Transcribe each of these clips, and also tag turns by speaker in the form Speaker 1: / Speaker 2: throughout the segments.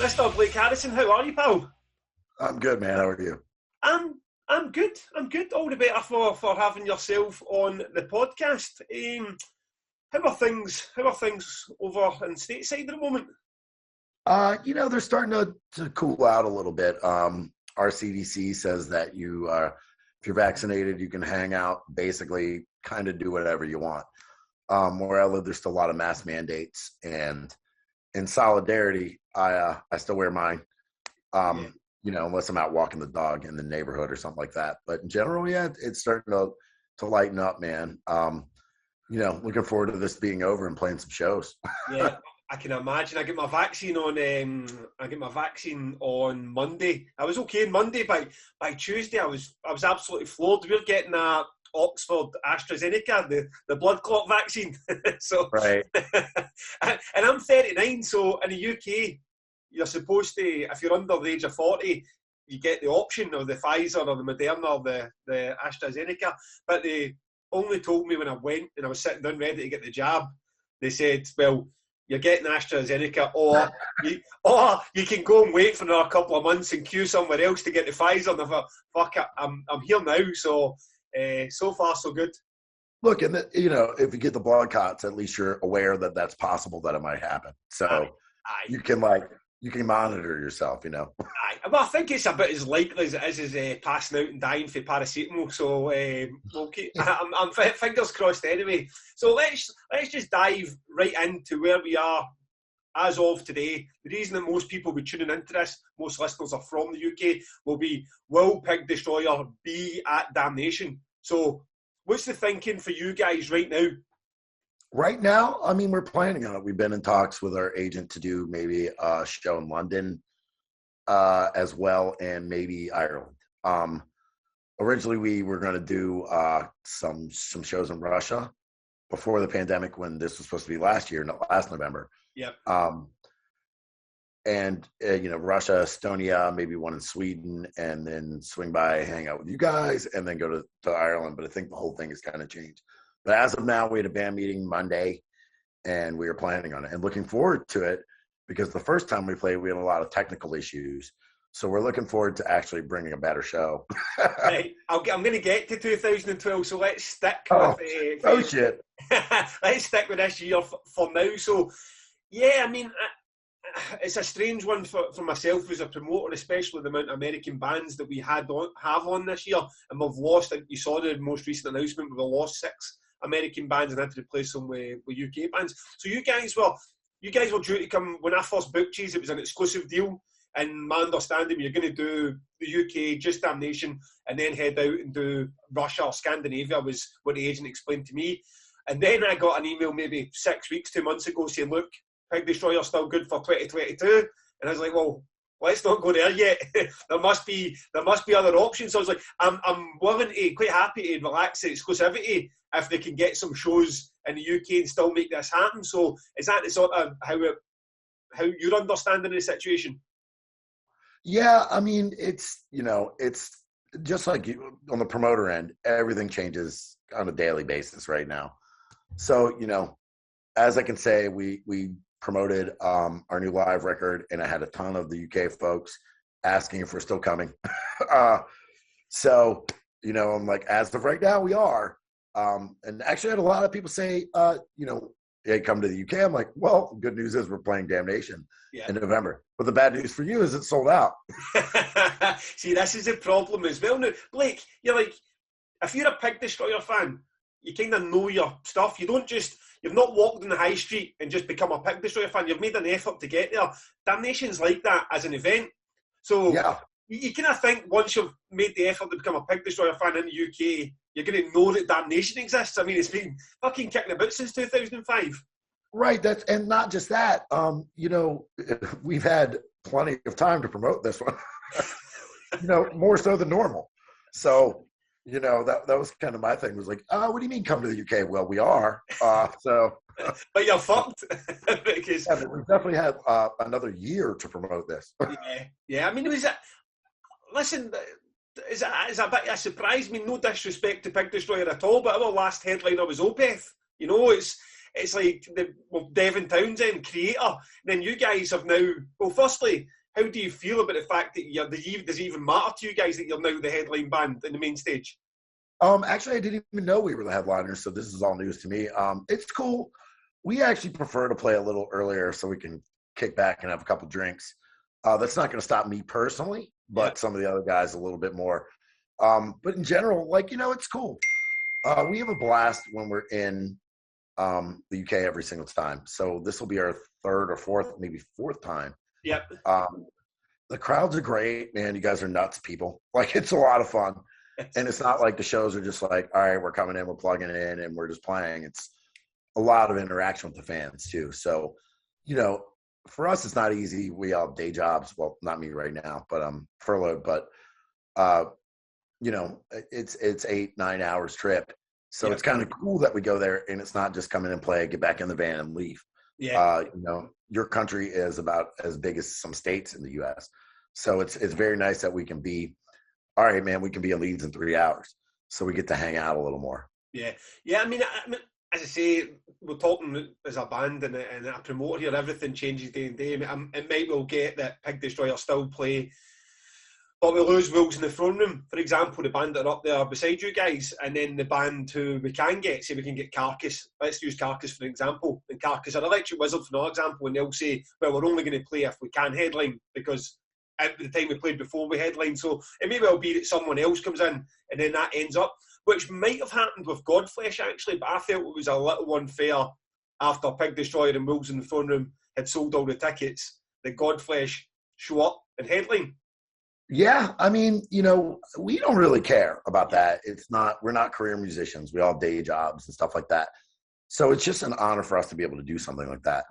Speaker 1: Mr. Blake Harrison, how are you, pal?
Speaker 2: I'm good, man. How are you?
Speaker 1: I'm good. I'm good. All the better for having yourself on the podcast. How are things? How are things over in stateside at the moment?
Speaker 2: They're starting to cool out a little bit. Our CDC says that if you're vaccinated, you can hang out, basically kind of do whatever you want. Where I live, there's still a lot of mask mandates, and in solidarity, I still wear mine. Unless I'm out walking the dog in the neighborhood or something like that. But in general, yeah, it's starting to lighten up, man. Looking forward to this being over and playing some shows.
Speaker 1: Yeah, I can imagine. I get my vaccine on Monday. I was okay on Monday. By Tuesday, I was absolutely floored. We're getting a Oxford AstraZeneca, the blood clot vaccine. So
Speaker 2: right.
Speaker 1: And I'm 39, so in the UK, you're supposed to, if you're under the age of 40, you get the option of the Pfizer or the Moderna or the AstraZeneca. But they only told me when I went and I was sitting down ready to get the jab, they said, well, you're getting AstraZeneca or you can go and wait for another couple of months and queue somewhere else to get the Pfizer. And I thought, fuck it, I'm here now. So, so far, so good.
Speaker 2: Look, and if you get the blood clots, at least you're aware that that's possible that it might happen. So
Speaker 1: Aye.
Speaker 2: You can monitor yourself,
Speaker 1: Aye. Well, I think it's about as likely as it is passing out and dying for paracetamol. So we'll keep. I'm fingers crossed anyway. So let's just dive right into where we are as of today. The reason that most people will be tuning into this, most listeners are from the UK, will be, will Pig Destroyer be at Damnation? So what's the thinking for you guys right now?
Speaker 2: Right now, I mean, we're planning on it. We've been in talks with our agent to do maybe a show in London as well, and maybe Ireland. Originally, we were going to do some shows in Russia before the pandemic, when this was supposed to be last November.
Speaker 1: Yep.
Speaker 2: Russia, Estonia, maybe one in Sweden, and then swing by, hang out with you guys, and then go to Ireland. But I think the whole thing has kind of changed. But as of now, we had a band meeting Monday, and we are planning on it and looking forward to it, because the first time we played, we had a lot of technical issues. So we're looking forward to actually bringing a better show.
Speaker 1: Right. I'm going to get to 2012, so let's stick
Speaker 2: with shit.
Speaker 1: Let's stick with this year for now. So, yeah, I mean, it's a strange one for myself as a promoter, especially the amount of American bands that we have on this year, and we've lost. You saw the most recent announcement, we've lost 6 American bands and had to replace them with UK bands. So you guys were due to come. When I first booked you, it was an exclusive deal, and my understanding, you're going to do the UK, just Damnation, and then head out and do Russia or Scandinavia, was what the agent explained to me. And then I got an email maybe 6 weeks, 2 months ago saying, look, Pig Destroyer still good for 2022. And I was like, well, let's not go there yet. there must be other options. So I was like, I'm quite happy to relax the exclusivity if they can get some shows in the UK and still make this happen. So is that the sort of how you're understanding the situation?
Speaker 2: Yeah, I mean, it's just like you, on the promoter end, everything changes on a daily basis right now. So, as I can say, we promoted our new live record, and I had a ton of the UK folks asking if we're still coming. So, I'm like, as of right now, we are. And actually, I had a lot of people say, hey, come to the UK. I'm like, well, the good news is we're playing Damnation in November. But the bad news for you is it's sold out.
Speaker 1: See, this is a problem as well. Now, Blake, you're like, if you're a Pig Destroyer fan, you kind of know your stuff. You've not walked in the high street and just become a Pig Destroyer fan. You've made an effort to get there. Damnation's like that as an event. So you kind of think once you've made the effort to become a Pig Destroyer fan in the UK, you're going to know that Damnation exists. I mean, it's been fucking kicking about since 2005.
Speaker 2: Right. And not just that. We've had plenty of time to promote this one. More so than normal. So, that was kind of my thing. Was like, what do you mean come to the UK? Well, we are.
Speaker 1: But you're fucked.
Speaker 2: Because we definitely had another year to promote this.
Speaker 1: Yeah. I mean, listen, it's a bit of a surprise. I mean, no disrespect to Pig Destroyer at all, but our last headliner was Opeth. it's like Devin Townsend, creator. And then you guys have now, well, firstly, how do you feel about the fact that does it even matter to you guys that you're now the headline band in the main stage?
Speaker 2: Actually, I didn't even know we were the headliners, so this is all news to me. It's cool. We actually prefer to play a little earlier so we can kick back and have a couple drinks. That's not going to stop me personally, but some of the other guys a little bit more. But in general, it's cool. We have a blast when we're in the UK every single time. So this will be our third or fourth, maybe fourth time.
Speaker 1: Yep.
Speaker 2: The crowds are great, man. You guys are nuts, people. It's a lot of fun. And it's not like the shows are just like, all right, we're coming in, we're plugging it in, and we're just playing. It's a lot of interaction with the fans, too. So, for us, it's not easy. We all have day jobs. Well, not me right now, but I'm furloughed. But, it's 8-9 hours trip. So it's kind of cool that we go there, and it's not just come in and play, get back in the van, and leave.
Speaker 1: Yeah.
Speaker 2: Your country is about as big as some states in the U.S. So it's very nice that we can be, all right, man, we can be in Leeds in 3 hours. So we get to hang out a little more.
Speaker 1: Yeah. I mean, as I say, we're talking as a band and a promoter here, everything changes day and day. It might well get that Pig Destroyer still play, but we lose Wolves in the Throne Room, for example, the band that are up there beside you guys, and then the band who we can get, say we can get Carcass. Let's use Carcass for example. And Carcass are Electric Wizard for another example, and they'll say, well, we're only going to play if we can headline, because at the time we played before we headlined. So it may well be that someone else comes in and then that ends up, which might have happened with Godflesh actually, but I felt it was a little unfair after Pig Destroyer and Wolves in the Throne Room had sold all the tickets, that Godflesh show up and headline.
Speaker 2: Yeah, I mean, we don't really care about that. We're not career musicians. We all have day jobs and stuff like that. So it's just an honor for us to be able to do something like that.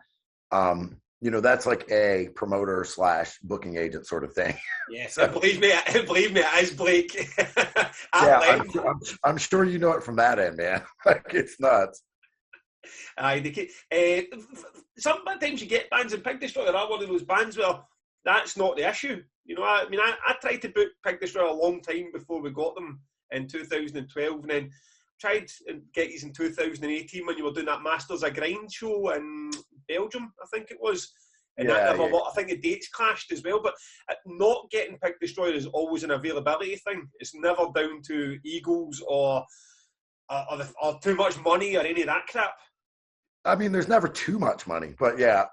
Speaker 2: That's like a promoter / booking agent sort of thing.
Speaker 1: Yes, so, believe me, it is, Blake.
Speaker 2: I'm sure you know it from that end, man. It's nuts.
Speaker 1: Sometimes you get bands, and Pig Destroyer are one of those bands where that's not the issue. I tried to book Pig Destroyer a long time before we got them in 2012, and then tried to get these in 2018 when you were doing that Masters of Grind show in Belgium, I think it was. And I think the dates clashed as well. But not getting Pig Destroyer is always an availability thing. It's never down to egos or too much money or any of that crap.
Speaker 2: I mean, there's never too much money, but yeah.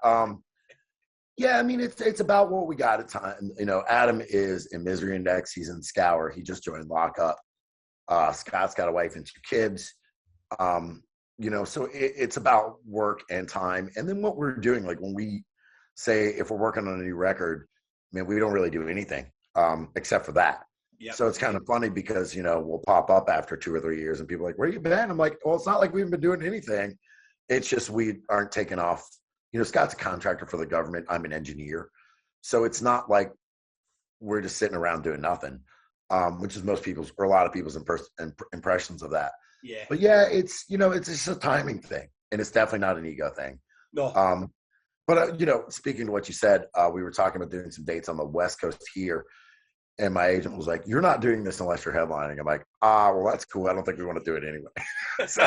Speaker 2: I mean, it's about what we got at time. Adam is in Misery Index. He's in Scour. He just joined Lockup. Scott's got a wife and 2 kids. So it's about work and time. And then what we're doing, like when we say, if we're working on a new record, man, we don't really do anything except for that. Yep. So it's kind of funny because, we'll pop up after 2 or 3 years and people are like, where you been? I'm like, well, it's not like we haven't been doing anything. It's just we aren't taking off. Scott's a contractor for the government. I'm an engineer. So it's not like we're just sitting around doing nothing, which is most people's or a lot of people's impressions of that.
Speaker 1: Yeah.
Speaker 2: But yeah, it's just a timing thing, and it's definitely not an ego thing.
Speaker 1: No.
Speaker 2: But speaking to what you said, we were talking about doing some dates on the West Coast here, and my agent was like, "You're not doing this unless you're headlining." I'm like, well, that's cool. I don't think we want to do it anyway. So,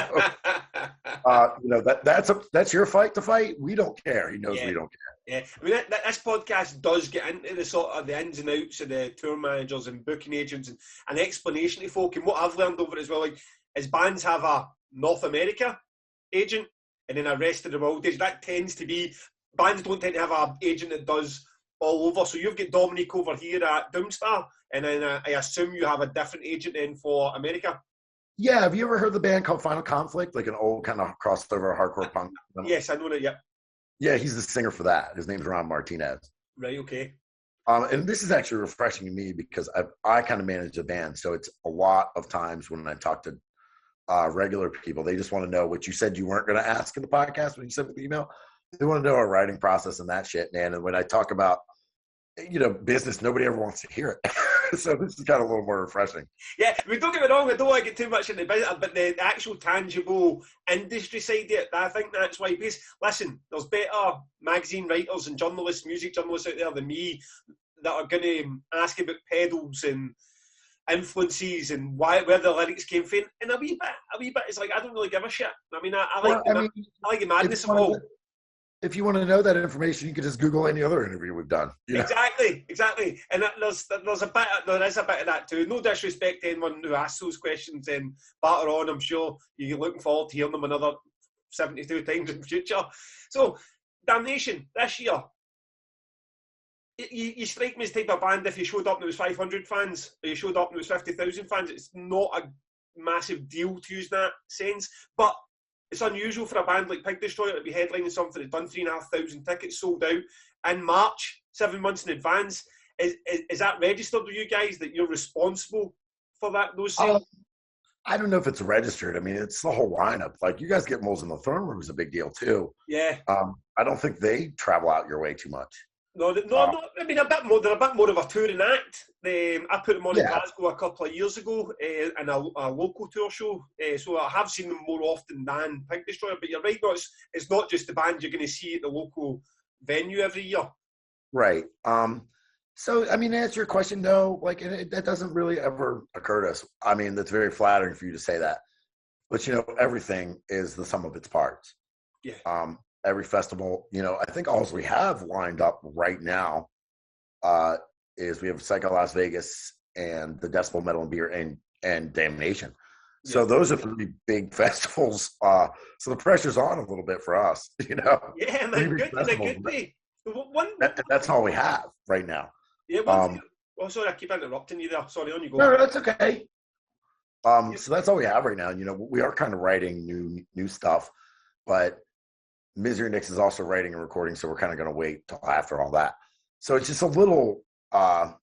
Speaker 2: that's your fight to fight. We don't care. He knows we don't care.
Speaker 1: Yeah, I mean, this podcast does get into the sort of the ins and outs of the tour managers and booking agents and explanation to folk. And what I've learned over it as well, is bands have a North America agent and then a rest of the world agent. That tends to be, bands don't tend to have an agent that does all over. So you've got Dominic over here at Doomstar, and then I assume you have a different agent in for America.
Speaker 2: Yeah, have you ever heard the band called Final Conflict? Like an old kind of crossover hardcore punk?
Speaker 1: Yes, I know that, yeah.
Speaker 2: Yeah, he's the singer for that. His name's Ron Martinez.
Speaker 1: Right, okay.
Speaker 2: And this is actually refreshing to me because I kind of manage a band. So it's a lot of times when I talk to regular people, they just want to know what you said you weren't going to ask in the podcast when you sent me the email. They want to know our writing process and that shit, man. And when I talk about, business, nobody ever wants to hear it. So this is kind of a little more refreshing. Yeah,
Speaker 1: I mean, don't get me wrong, I don't want to get too much in the business, but the actual tangible industry side of it, I think that's why. Because, listen, there's better magazine writers and journalists, music journalists out there than me that are going to ask about pedals and influences and where the lyrics came from, and a wee bit. It's like I don't really give a shit. I mean, I like the madness of it all.
Speaker 2: If you want to know that information, you can just Google any other interview we've done.
Speaker 1: Exactly. And there is a bit of that too. No disrespect to anyone who asks those questions, and batter on. I'm sure you're looking forward to hearing them another 72 times in the future. So, Damnation this year. You strike me as the type of band, if you showed up and there was 500 fans, or you showed up and there was 50,000 fans, it's not a massive deal to use that sense. But it's unusual for a band like Pig Destroyer to be headlining something that's done 3,500 tickets sold out in March, 7 months in advance. Is that registered with you guys that you're responsible for those sales?
Speaker 2: I don't know if it's registered. I mean, it's the whole lineup. Like, you guys get Moles in the Throne Room is a big deal too.
Speaker 1: Yeah.
Speaker 2: I don't think they travel out your way too much.
Speaker 1: No. I mean, a bit more. They're a bit more of a touring act. I put them on in Glasgow a couple of years ago in a local tour show. So I have seen them more often than Pig Destroyer. But you're right, no, it's not just the band you're going to see at the local venue every year.
Speaker 2: Right. So, I mean, to answer your question, no. Like, that doesn't really ever occur to us. I mean, that's very flattering for you to say that. But, everything is the sum of its parts.
Speaker 1: Yeah.
Speaker 2: Every festival, I think all we have lined up right now is we have Psycho Las Vegas and the Decibel Metal and Beer and Damnation. So those are three big festivals. So the pressure's on a little bit for us,
Speaker 1: Yeah, man, good day.
Speaker 2: That's all we have right now.
Speaker 1: Yeah. Sorry, I keep interrupting you there. Sorry, on you go.
Speaker 2: No, that's okay. So that's all we have right now. We are kind of writing new stuff, but Misery Nix is also writing and recording, so we're kind of going to wait till after all that. So it's just a little, I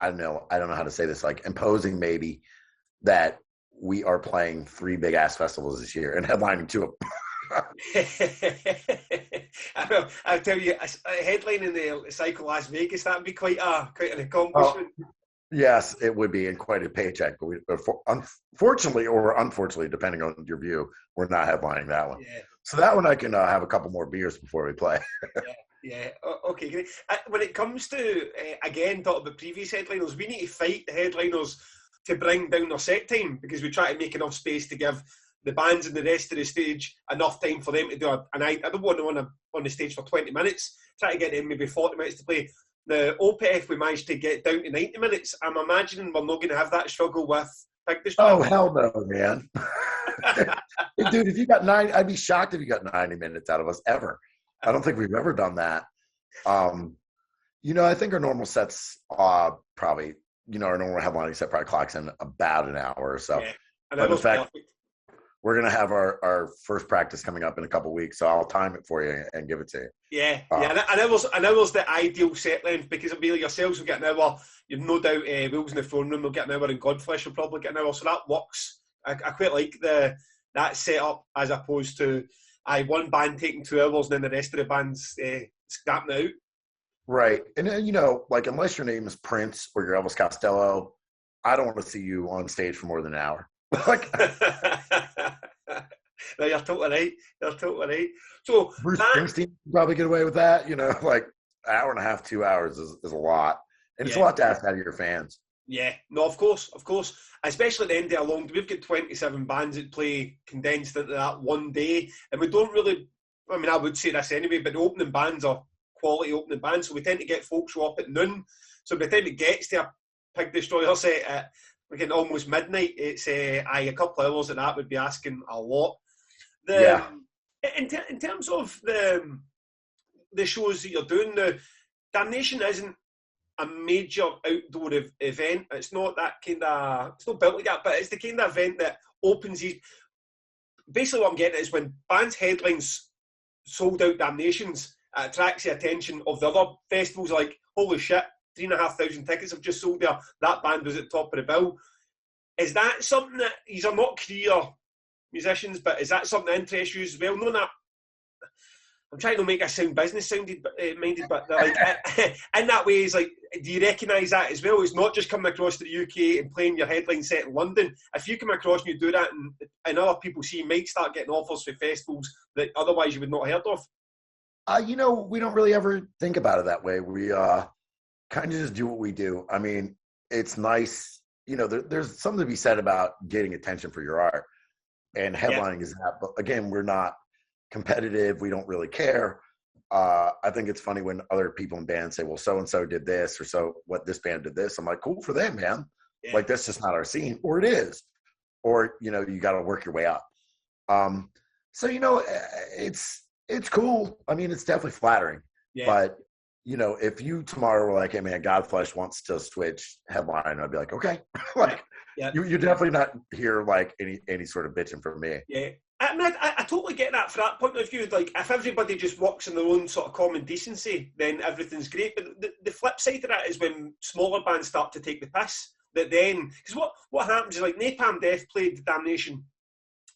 Speaker 2: don't know how to say this, like imposing maybe, that we are playing three big ass festivals this year and headlining two of them.
Speaker 1: I'll tell you, a headline in the Psycho Las Vegas, that would be quite an accomplishment.
Speaker 2: Yes, it would be, and quite a paycheck. But unfortunately, or unfortunately, depending on your view, we're not headlining that one.
Speaker 1: Yeah.
Speaker 2: So that one I can have a couple more beers before we play.
Speaker 1: Yeah. Okay, great. When it comes to, again, talk about previous headliners, we need to fight the headliners to bring down their set time, because we try to make enough space to give the bands and the rest of the stage enough time for them to do a night. I don't want them on the stage for 20 minutes. Try to get them maybe 40 minutes to play. The Opeth, we managed to get down to 90 minutes. I'm imagining we're not going to have that struggle with Pig Destroyer.
Speaker 2: Oh, hell no, man. Dude, if you got 90, I'd be shocked if you got 90 minutes out of us ever. I don't think we've ever done that. I think our normal sets probably, our normal headlining set probably clocks in about an hour or so. Yeah. But in fact, we're going to have our first practice coming up in a couple of weeks, so I'll time it for you and give it to you.
Speaker 1: Yeah. An hour's the ideal set length, because it'll be like yourselves will get an hour. You've no doubt Wolves in the Throne Room will get an hour, and Godflesh will probably get an hour, so that works. I quite like that setup, as opposed to one band taking 2 hours and then the rest of the band's scrapping out.
Speaker 2: Right. And like, unless your name is Prince or you're Elvis Costello, I don't want to see you on stage for more than an hour.
Speaker 1: No, you're totally right. So
Speaker 2: Bruce Springsteen probably get away with that. Like an hour and a half, 2 hours is a lot, and it's a lot to ask out of your fans.
Speaker 1: Yeah, no, of course. Especially at the end of a long day, we've got 27 bands that play condensed into that one day, and we don't really. I mean, I would say this anyway, but the opening bands are quality opening bands, so we tend to get folks show up at noon. So by the time it gets to a Pig Destroyer set at almost midnight, it's a couple of hours, and that would be asking a lot. In terms of the shows that you're doing, the Damnation isn't a major outdoor event. It's not that kind of. It's not built like that, but it's the kind of event that opens these. Basically, what I'm getting at is when bands headlines sold out Damnations, it attracts the attention of the other festivals. Like, holy shit, 3,500 tickets have just sold there. That band was at the top of the bill. Is that something that these are not career musicians, but is that something that interests you as well? No, that I'm trying to make a sound business minded, but like in that way, is like, do you recognise that as well? It's not just coming across to the UK and playing your headline set in London. If you come across and you do that, and other people see, you might start getting offers for festivals that otherwise you would not have heard of.
Speaker 2: We don't really ever think about it that way. We kind of just do what we do. I mean, it's nice there's something to be said about getting attention for your art, and headlining is that. But again, we're not competitive. We don't really care. I think it's funny when other people in bands say, well, so-and-so did this, or so what this band did this. I'm like, cool for them, man. Yeah. Like, that's just not our scene, or it is, or, you got to work your way up. So, it's cool. I mean, it's definitely flattering, but if you tomorrow were like, hey man, Godflesh wants to switch headline, I'd be like, okay. Like, you're definitely not here like any sort of bitching from me.
Speaker 1: Yeah. I mean, I totally get that from that point of view. Like, if everybody just walks in their own sort of common decency, then everything's great. But the flip side of that is when smaller bands start to take the piss. That then, because what happens is, like, Napalm Death played Damnation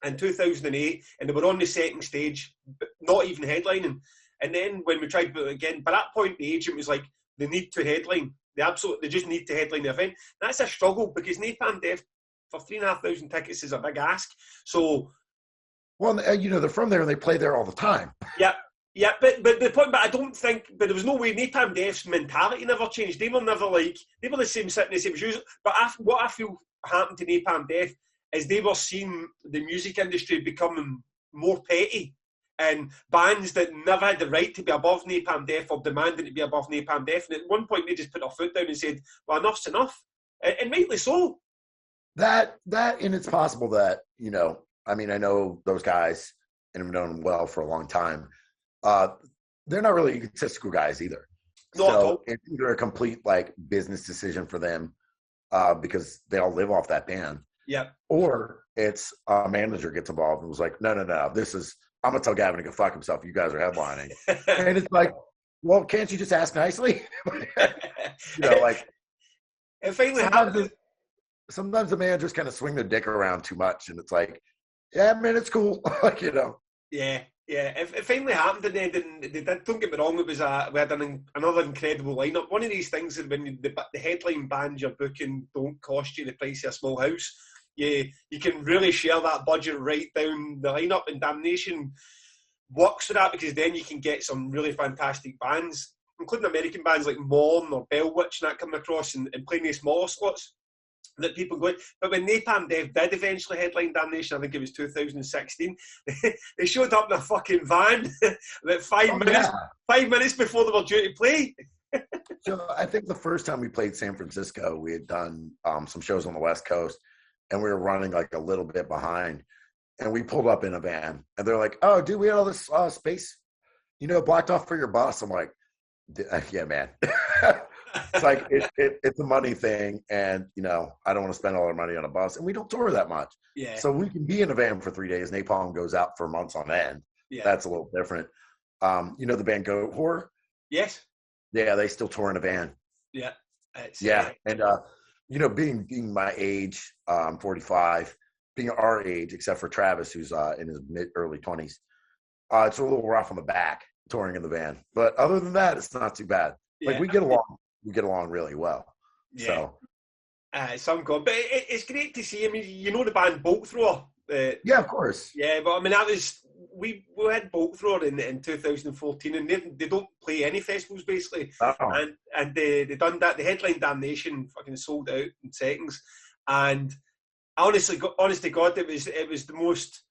Speaker 1: in 2008, and they were on the second stage, but not even headlining. And then when we tried to do it again, by that point, the agent was like, they need to headline. They just need to headline the event. That's a struggle, because Napalm Death for 3,500 tickets is a big ask. So,
Speaker 2: well, they're from there and they play there all the time.
Speaker 1: Yeah, but the point, but I don't think, but there was no way Napalm Death's mentality never changed. They were never they were the same, sitting in the same shoes. But what I feel happened to Napalm Death is they were seeing the music industry becoming more petty, and bands that never had the right to be above Napalm Death were demanding to be above Napalm Death. And at one point, they just put their foot down and said, well, enough's enough. And rightly so.
Speaker 2: That, and it's possible that, I mean, I know those guys, and I've known them well for a long time. They're not really egotistical guys either. So it's either a complete, like, business decision for them because they all live off that band.
Speaker 1: Yeah.
Speaker 2: Or it's a manager gets involved and was like, no, I'm going to tell Gavin to go fuck himself. You guys are headlining. And it's like, well, can't you just ask nicely? Like,
Speaker 1: it finally happened.
Speaker 2: Sometimes the managers kind of swing their dick around too much, and it's like, yeah, man, it's cool. Like,
Speaker 1: Yeah. It finally happened, and then they did. Don't get me wrong, we had another incredible lineup. One of these things is when the headline bands you're booking don't cost you the price of a small house. You can really share that budget right down the lineup, and Damnation works for that, because then you can get some really fantastic bands, including American bands like Mourn or Bellwitch and that coming across and playing these smaller slots that people go. But when Napalm Death did eventually headline Damnation, I think it was 2016, they showed up in a fucking van about 5 minutes before they were due to play.
Speaker 2: So I think the first time we played San Francisco, we had done some shows on the West Coast, and we were running like a little bit behind, and we pulled up in a van, and they're like, oh, dude, we had all this space, blocked off for your bus. I'm like, yeah, man. It's like, it's a money thing, and, I don't want to spend all our money on a bus, and we don't tour that much.
Speaker 1: Yeah.
Speaker 2: So we can be in a van for 3 days. Napalm goes out for months on end. Yeah. That's a little different. The band Goat Horror?
Speaker 1: Yes.
Speaker 2: Yeah, they still tour in a van.
Speaker 1: Yeah.
Speaker 2: And, being my age, 45, being our age, except for Travis, who's in his early 20s, it's a little rough on the back touring in the van. But other than that, it's not too bad. Yeah. Like, we get along really well. Yeah. So.
Speaker 1: Some good, but it's great to see. I mean, the band Bolt Thrower.
Speaker 2: Yeah, of course.
Speaker 1: Yeah, but I mean, that was we had Bolt Thrower in 2014, and they don't play any festivals basically. Oh. And they done that. The headline Damnation fucking sold out in seconds, and honest to God, it was the most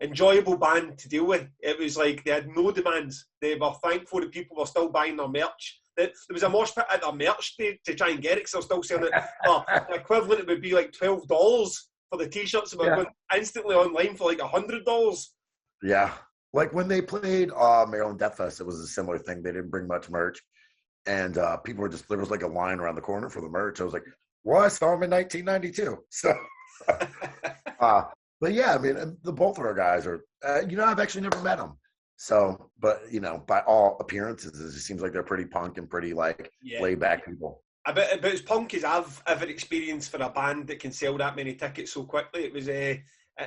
Speaker 1: enjoyable band to deal with. It was like they had no demands. They were thankful that people were still buying their merch. There was a mosh pit at their merch to try and get it, because they're still selling it. The equivalent would be like $12 for the t-shirts, but going instantly online for like $100.
Speaker 2: Yeah, like when they played Maryland Death Fest, it was a similar thing. They didn't bring much merch, and people were there was like a line around the corner for the merch. I was like, well, I saw them in 1992, so. But yeah, I mean, both of our guys are, I've actually never met them. So, but, by all appearances, it seems like they're pretty punk and pretty, laid back people.
Speaker 1: About as punk as I've ever experienced for a band that can sell that many tickets so quickly. It was,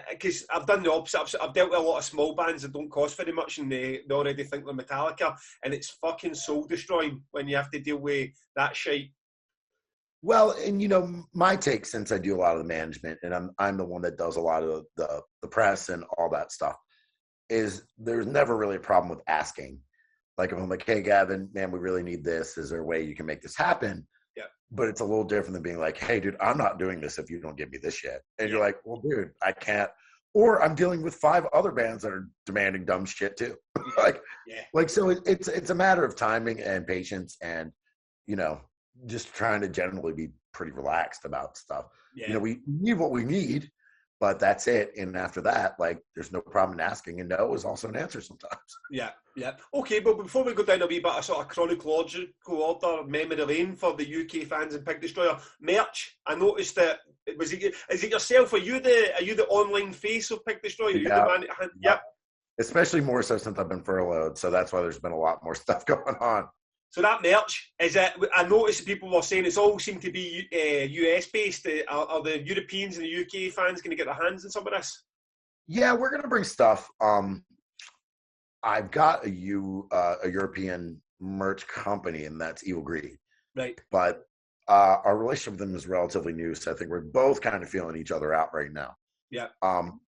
Speaker 1: because I've done the opposite. I've dealt with a lot of small bands that don't cost very much, and they already think they're Metallica, and it's fucking soul destroying when you have to deal with that shite.
Speaker 2: Well, and my take, since I do a lot of the management, and I'm the one that does a lot of the press and all that stuff, is there's never really a problem with asking. Like, if I'm like, hey, Gavin, man, we really need this. Is there a way you can make this happen?
Speaker 1: Yeah.
Speaker 2: But it's a little different than being like, hey, dude, I'm not doing this if you don't give me this shit. And you're like, well, dude, I can't. Or I'm dealing with 5 other bands that are demanding dumb shit too. So it's a matter of timing and patience and, just trying to generally be pretty relaxed about stuff.
Speaker 1: Yeah.
Speaker 2: We need what we need, but that's it. And after that, there's no problem in asking, and no is also an answer sometimes.
Speaker 1: Yeah. Okay, but before we go down a wee bit of sort of chronological order, memory lane for the UK fans and Pig Destroyer merch, I noticed that is it yourself? Are you the online face of Pig Destroyer?
Speaker 2: Yeah. Especially more so since I've been furloughed, so that's why there's been a lot more stuff going on.
Speaker 1: So that merch, I noticed people were saying it's all seemed to be US based. Are the Europeans and the UK fans going to get their hands on some of this?
Speaker 2: Yeah, we're going to bring stuff. I've got a European merch company, and that's Evil Greed.
Speaker 1: Right.
Speaker 2: But our relationship with them is relatively new, so I think we're both kind of feeling each other out right now.
Speaker 1: Yeah.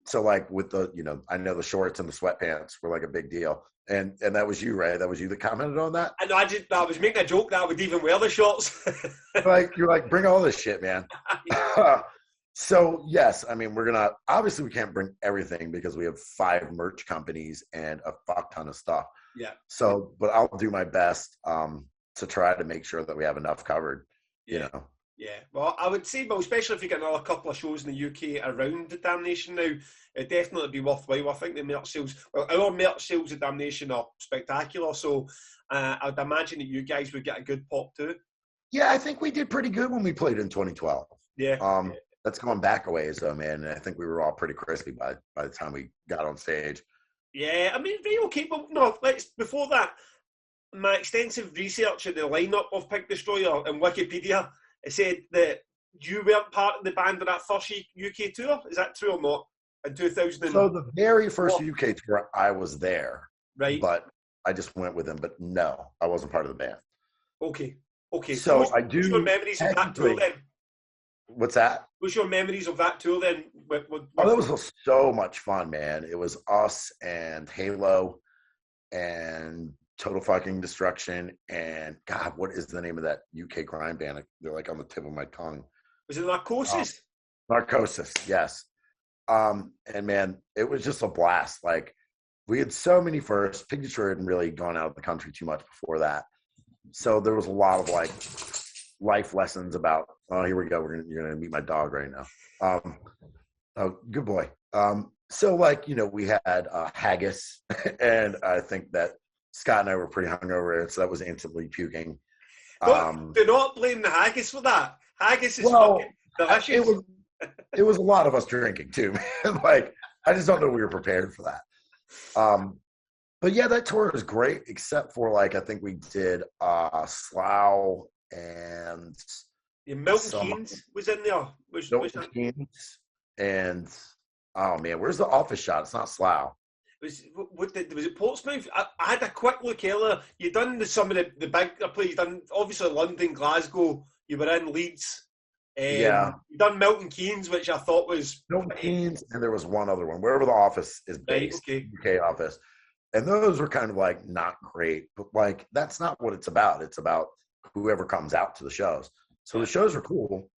Speaker 2: So with the, I know the shorts and the sweatpants were a big deal. And that was you, right? That was you that commented on that?
Speaker 1: I know, I was making a joke that I would even wear the shorts.
Speaker 2: You're like, bring all this shit, man. So, yes, I mean, obviously we can't bring everything because we have 5 merch companies and a fuck ton of stuff.
Speaker 1: Yeah.
Speaker 2: So, but I'll do my best to try to make sure that we have enough covered,
Speaker 1: Yeah, well, I would say, especially if you get another couple of shows in the UK around the Damnation now, it'd definitely be worthwhile. I think the merch sales, our merch sales at Damnation are spectacular, so I'd imagine that you guys would get a good pop too.
Speaker 2: Yeah, I think we did pretty good when we played in 2012.
Speaker 1: Yeah.
Speaker 2: That's going back a ways though, man, and I think we were all pretty crispy by the time we got on stage.
Speaker 1: Yeah, I mean, very okay, but no, before that, my extensive research at the lineup of Pig Destroyer and Wikipedia, it said that you weren't part of the band on that first UK tour. Is that true or not? In 2000.
Speaker 2: So the very first UK tour, I was there,
Speaker 1: right?
Speaker 2: But I just went with them. But no, I wasn't part of the band.
Speaker 1: Okay.
Speaker 2: So I do.
Speaker 1: What's your memories of that tour then?
Speaker 2: What's that?
Speaker 1: What's your memories of that tour then?
Speaker 2: That was so much fun, man. It was us and Halo and Total Fucking Destruction and God, what is the name of that UK grime band? They're on the tip of my tongue.
Speaker 1: Was it Narcosis?
Speaker 2: Narcosis, yes. And man, it was just a blast. We had so many firsts. Pig Destroyer hadn't really gone out of the country too much before that. So there was a lot of life lessons about, oh, here we go. You're gonna meet my dog right now. Oh, good boy. So we had haggis, and I think that Scott and I were pretty hungover, so that was instantly puking.
Speaker 1: Do not blame the haggis for that. Haggis is fucking delicious.
Speaker 2: It was a lot of us drinking too, man. I just don't know we were prepared for that. But yeah, that tour was great, except for I think we did Slough and
Speaker 1: Milton Keynes was in there.
Speaker 2: Milton Keynes and oh man, where's the office shot? It's not Slough.
Speaker 1: Was it Portsmouth? I had a quick look earlier. You done some of the bigger places. You done obviously London, Glasgow. You were in Leeds.
Speaker 2: Yeah.
Speaker 1: You done Milton Keynes, which I thought was
Speaker 2: Milton Keynes, and there was one other one wherever the office is based, UK office. And those were kind of not great, but that's not what it's about. It's about whoever comes out to the shows. So the shows were cool.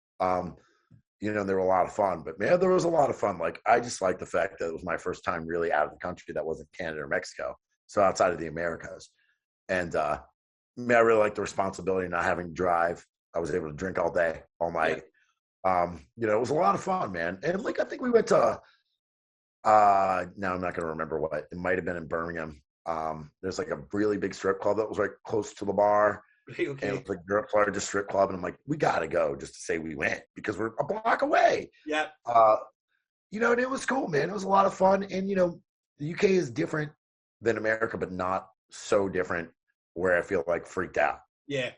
Speaker 2: They were a lot of fun, but man, there was a lot of fun. I just like the fact that it was my first time really out of the country that wasn't Canada or Mexico. So outside of the Americas. And I really like the responsibility of not having to drive. I was able to drink all day, all night. Yeah. It was a lot of fun, man. And I think we went to, now I'm not going to remember what, it might've been in Birmingham. There's a really big strip club that was right close to the bar.
Speaker 1: Okay.
Speaker 2: And it was Europe's largest strip club. And I'm we got to go just to say we went because we're a block away.
Speaker 1: Yeah.
Speaker 2: And it was cool, man. It was a lot of fun. And, the UK is different than America, but not so different where I feel freaked out.
Speaker 1: Yeah.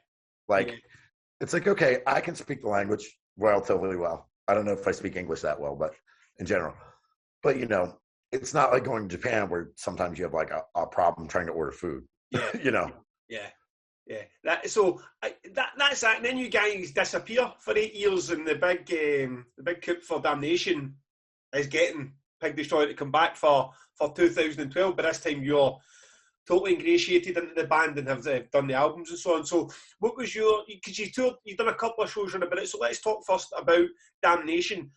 Speaker 2: It's okay, I can speak the language relatively well. I don't know if I speak English that well, but in general. But, it's not like going to Japan where sometimes you have a problem trying to order food.
Speaker 1: Yeah. Yeah. That's that. And then you guys disappear for 8 years, and the big coup for Damnation is getting Pig Destroyer to come back for 2012. But this time you're totally ingratiated into the band and have done the albums and so on. So what was because you've done a couple of shows on about it, so let's talk first about Damnation.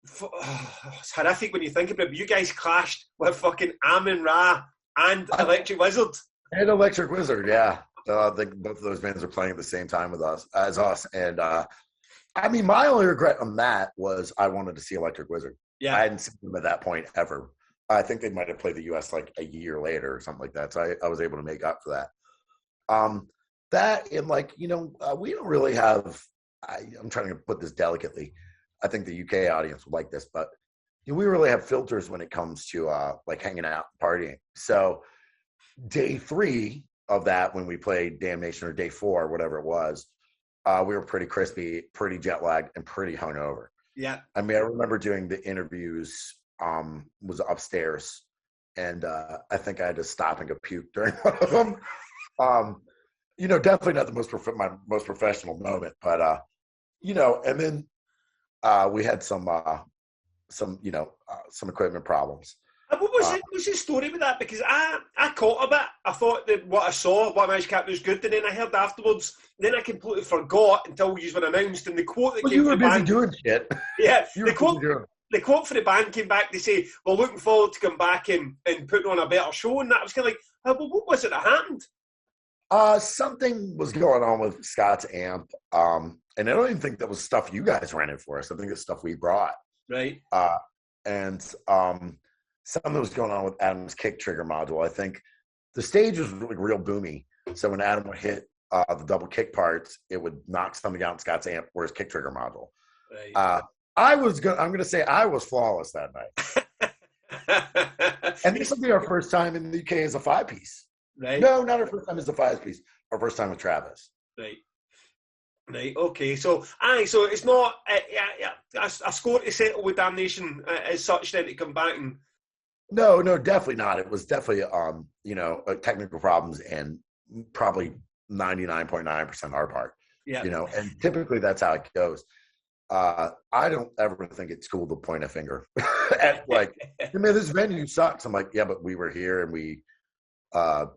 Speaker 1: It's horrific when you think about it, but you guys clashed with fucking Amun-Ra and Electric Wizard.
Speaker 2: And Electric Wizard, yeah. I think both of those bands are playing at the same time as us. And I mean, my only regret on that was I wanted to see Electric Wizard.
Speaker 1: Yeah.
Speaker 2: I hadn't seen them at that point ever. I think they might have played the U.S. like a year later or something like that. So I was able to make up for that. That and like, we don't really have, I'm trying to put this delicately. I think the UK audience would like this, but we really have filters when it comes to like hanging out, partying. So day 3 of that, when we played Damnation, or day 4, whatever it was, we were pretty crispy, pretty jet lagged, and pretty hungover.
Speaker 1: Yeah.
Speaker 2: I mean, I remember doing the interviews, was upstairs, and I think I had to stop and go puke during one of them. Definitely not my most professional moment, but and then we had some equipment problems.
Speaker 1: What was the story with that? Because I caught a bit. I thought that what I saw, what Magic Cat was good, and then I heard afterwards. Then I completely forgot until you were announced. And the quote that came
Speaker 2: you were
Speaker 1: from the
Speaker 2: busy
Speaker 1: band,
Speaker 2: doing shit.
Speaker 1: Yeah, the quote for the band came back to say, "We're looking forward to come back and putting on a better show." And that was kind of like, well, what was it that happened?
Speaker 2: Something was going on with Scott's amp, and I don't even think that was stuff you guys rented for us. I think it's stuff we brought.
Speaker 1: Right.
Speaker 2: And something was going on with Adam's kick trigger module. I think the stage was like real boomy, so when Adam would hit the double kick parts, it would knock something out in Scott's amp or his kick trigger module.
Speaker 1: Right.
Speaker 2: I'm gonna say I was flawless that night. And this will be our first time in the UK as a 5-piece.
Speaker 1: Right.
Speaker 2: No, not our first time as a 5-piece. Our first time with Travis.
Speaker 1: Right. Right. Okay. So it's not a score to settle with Damnation as such. Then to come back and.
Speaker 2: No, definitely not. It was definitely technical problems, and probably 99.9% our part.
Speaker 1: Yeah.
Speaker 2: And typically that's how it goes. I don't ever think it's cool to point a finger at like, man, this venue sucks. I'm like, yeah, but we were here and we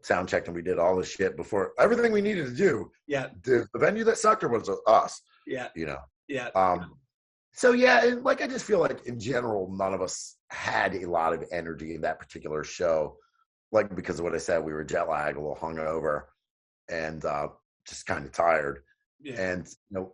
Speaker 2: sound checked and we did all this shit before everything we needed to do.
Speaker 1: Yeah.
Speaker 2: The venue that sucked was us.
Speaker 1: Yeah.
Speaker 2: Yeah. So yeah, and like I just feel like in general, none of us had a lot of energy in that particular show, like because of what I said, we were jet lagged, a little hungover, and just kind of tired. Yeah. And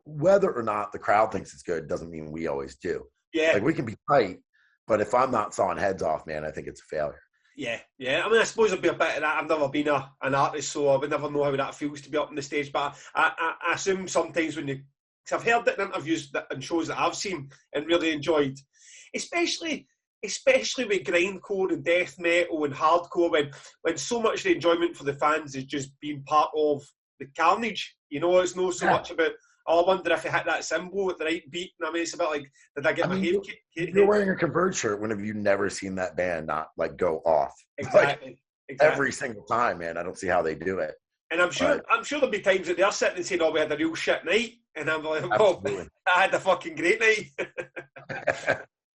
Speaker 2: whether or not the crowd thinks it's good doesn't mean we always do.
Speaker 1: Yeah,
Speaker 2: like we can be tight, but if I'm not sawing heads off, man, I think it's a failure.
Speaker 1: Yeah. I mean, I suppose there'll be a bit of that. I've never been an artist, so I would never know how that feels to be up on the stage. But I assume sometimes when you, because I've heard it in interviews and shows that I've seen and really enjoyed, especially with grindcore and death metal and hardcore, when so much of the enjoyment for the fans is just being part of the carnage. It's not so much about, I wonder if I hit that cymbal at the right beat. I mean, it's about like, did I get my head kicked?
Speaker 2: You're wearing a Converge shirt. When have you never seen that band not like go off?
Speaker 1: Exactly.
Speaker 2: Every single time, man. I don't see how they do it.
Speaker 1: And I'm sure there'll be times that they're sitting and saying, "Oh, we had a real shit night," and I'm like, "Oh, I had a fucking great night."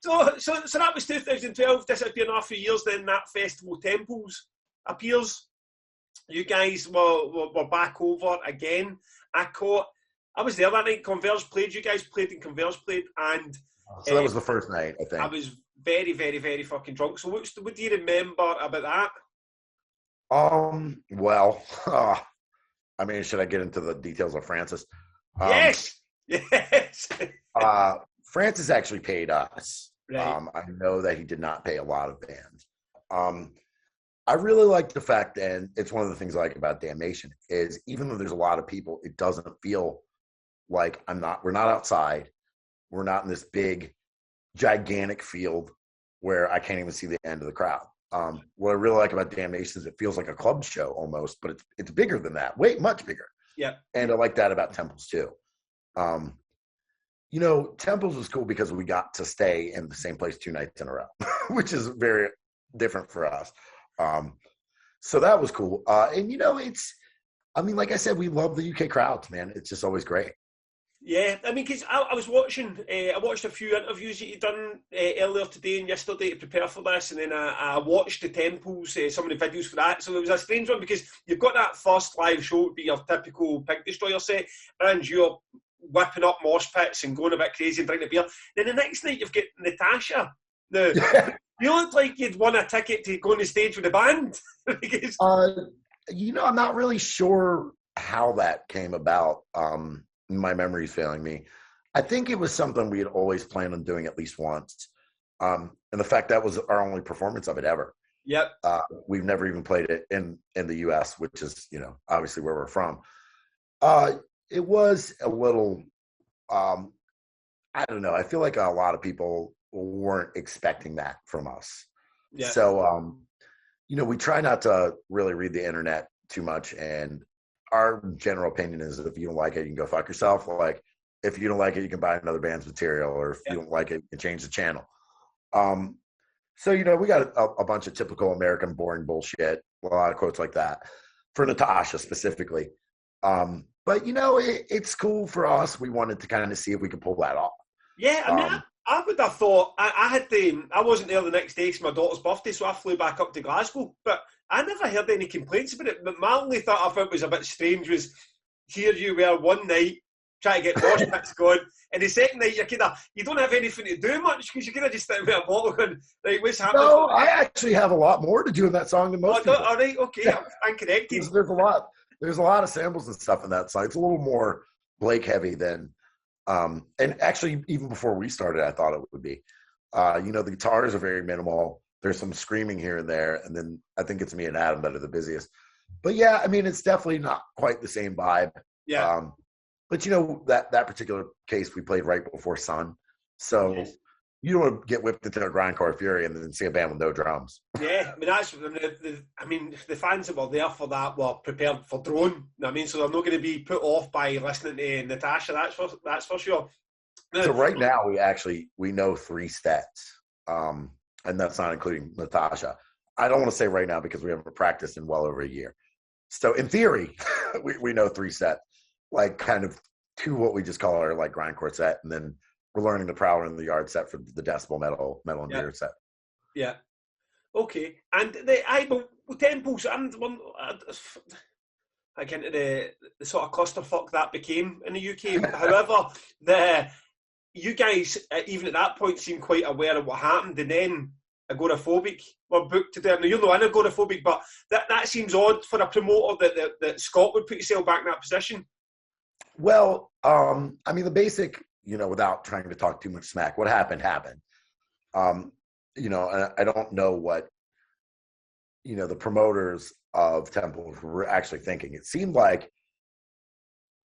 Speaker 1: So that was 2012. Disappearing after a few years. Then that festival, Temples, appears. You guys were back over again. I was there that night. Converge played. You guys played and Converge played, and
Speaker 2: so that was the first night. I think
Speaker 1: I was very, very, very fucking drunk. So what do you remember about that?
Speaker 2: Well, I mean, should I get into the details of Francis?
Speaker 1: Yes.
Speaker 2: Francis actually paid us.
Speaker 1: Right.
Speaker 2: I know that he did not pay a lot of bands. I really like the fact, and it's one of the things I like about Damnation, is even though there's a lot of people, it doesn't feel like we're not outside. We're not in this big, gigantic field where I can't even see the end of the crowd. What I really like about Damnation is it feels like a club show almost, but it's bigger than that, much bigger.
Speaker 1: Yeah.
Speaker 2: And I like that about Temples too. Temples was cool because we got to stay in the same place 2 nights in a row, which is very different for us. So that was cool. And like I said, we love the UK crowds, man. It's just always great.
Speaker 1: Yeah, I mean, because I was watching, I watched a few interviews that you'd done earlier today and yesterday to prepare for this, and then I watched the temples, some of the videos for that. So it was a strange one because you've got that first live show to be your typical Pig Destroyer set, and you're whipping up mosh pits and going a bit crazy and drinking a beer. Then the next night you've got Natasha. Now, you looked like you'd won a ticket to go on the stage with the band. Because...
Speaker 2: I'm not really sure how that came about. My memory's failing me. I think it was something we had always planned on doing at least once. And the fact that was our only performance of it ever.
Speaker 1: Yep.
Speaker 2: We've never even played it in the US, which is, obviously where we're from. It was a little, I don't know. I feel like a lot of people weren't expecting that from us.
Speaker 1: Yeah.
Speaker 2: So, we try not to really read the internet too much, and our general opinion is if you don't like it, you can go fuck yourself. Like, if you don't like it, you can buy another band's material, or if you don't like it, you can change the channel. So, we got a bunch of typical American boring bullshit, a lot of quotes like that for Natasha specifically. But, it's cool for us. We wanted to kind of see if we could pull that off.
Speaker 1: Yeah, I mean, I would have thought, I wasn't there the next day, it's my daughter's birthday, so I flew back up to Glasgow, but I never heard any complaints about it. But my only thought I thought was a bit strange was, here you were one night, trying to get mosh pits going, and the second night you don't have anything to do much, because you could have just sitting with a bottle going, right, what's happening?
Speaker 2: No, I actually have a lot more to do in that song than most people.
Speaker 1: All right, okay, I'm corrected.
Speaker 2: There's a lot of samples and stuff in that song. It's a little more Blake heavy than, and actually even before we started, I thought it would be. The guitars are very minimal. There's some screaming here and there, and then I think it's me and Adam that are the busiest. But yeah, I mean, it's definitely not quite the same vibe.
Speaker 1: Yeah.
Speaker 2: But that particular case we played right before Sun, so yes. You don't want to get whipped into a grindcore fury and then see a band with no drums.
Speaker 1: Yeah, I mean, the fans that were there for that were prepared for drone. You know what I mean, so they're not going to be put off by listening to Natasha. That's for sure.
Speaker 2: Now, so right now we know 3 sets, and that's not including Natasha. I don't want to say right now because we haven't practiced in well over a year. So in theory, we know 3 sets, like kind of 2 what we just call our like grindcore set, and then we're learning the Prowler in the Yard set for the Decibel metal and beer set.
Speaker 1: Yeah. Okay. And the temples, I get into the sort of clusterfuck that became in the UK. However, you guys, even at that point, seemed quite aware of what happened, and then Agoraphobic were booked to do it. Now, you're not in Agoraphobic, but that seems odd for a promoter that Scott would put himself back in that position.
Speaker 2: Well, I mean, the basic, without trying to talk too much smack, what happened. And I don't know what, the promoters of Temple were actually thinking. It seemed like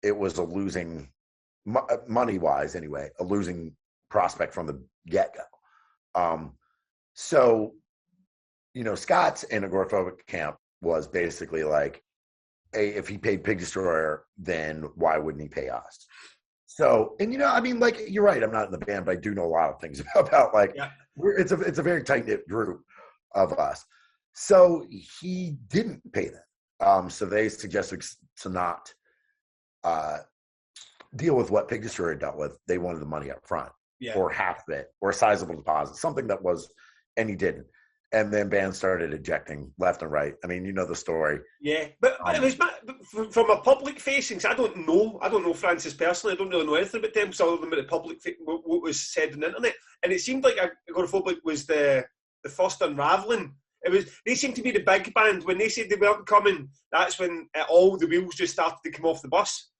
Speaker 2: it was a losing, money-wise anyway, a losing prospect from the get-go. So, Scott's in Agoraphobic camp was basically like, hey, if he paid Pig Destroyer, then why wouldn't he pay us? So, and I mean, like, you're right, I'm not in the band, but I do know a lot of things about like, it's a very tight-knit group of us. So he didn't pay them. So they suggested to not deal with what Pig Destroyer dealt with. They wanted the money up front, or half of it, or a sizable deposit, something that was, and he didn't. And then bands started ejecting left and right. I mean, you know the story.
Speaker 1: Yeah, but it was from a public facing. I don't know Francis personally. I don't really know anything about them. So other than the public, what was said on the internet, and it seemed like Agoraphobic was the first unraveling. They seemed to be the big band. When they said they weren't coming, that's when all the wheels just started to come off the bus.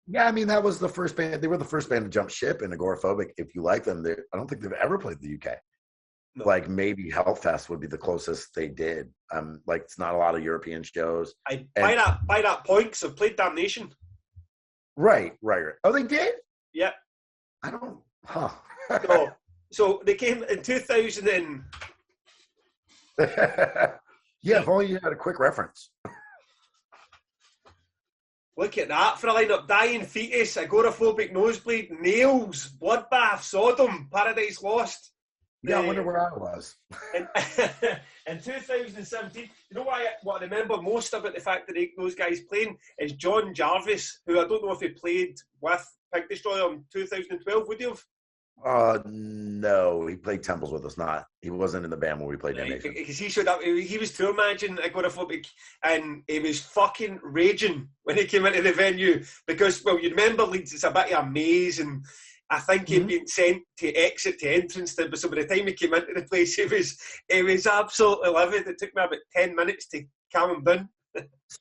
Speaker 2: Yeah, I mean, that was the first band. They were the first band to jump ship in Agoraphobic. If you like them, I don't think they've ever played the UK. No. Like maybe Hellfest would be the closest they did. Like it's not a lot of European shows.
Speaker 1: By that point, because I've played Damnation.
Speaker 2: Right. Oh, they did?
Speaker 1: Yeah.
Speaker 2: I don't. Huh.
Speaker 1: So they came in 2000 and.
Speaker 2: Yeah, if only you had a quick reference.
Speaker 1: Look at that for a lineup: Dying Fetus, Agoraphobic, Nosebleed, Nails, Bloodbath, Sodom, Paradise Lost.
Speaker 2: Yeah, I wonder where I was.
Speaker 1: In, in 2017, you know what I remember most about the fact that those guys playing is John Jarvis, who I don't know if he played with Pig Destroyer in 2012, would he have?
Speaker 2: No, he played Temples with us, he wasn't in the band when we played Damnation.
Speaker 1: Because he showed up, he was tour managing Agoraphobic, and he was fucking raging when he came into the venue, because, well, you remember Leeds, it's a bit of a maze, and I think he'd been sent to exit to entrance, so by the time he came into the place, he was absolutely livid. It took me about 10 minutes to calm him down.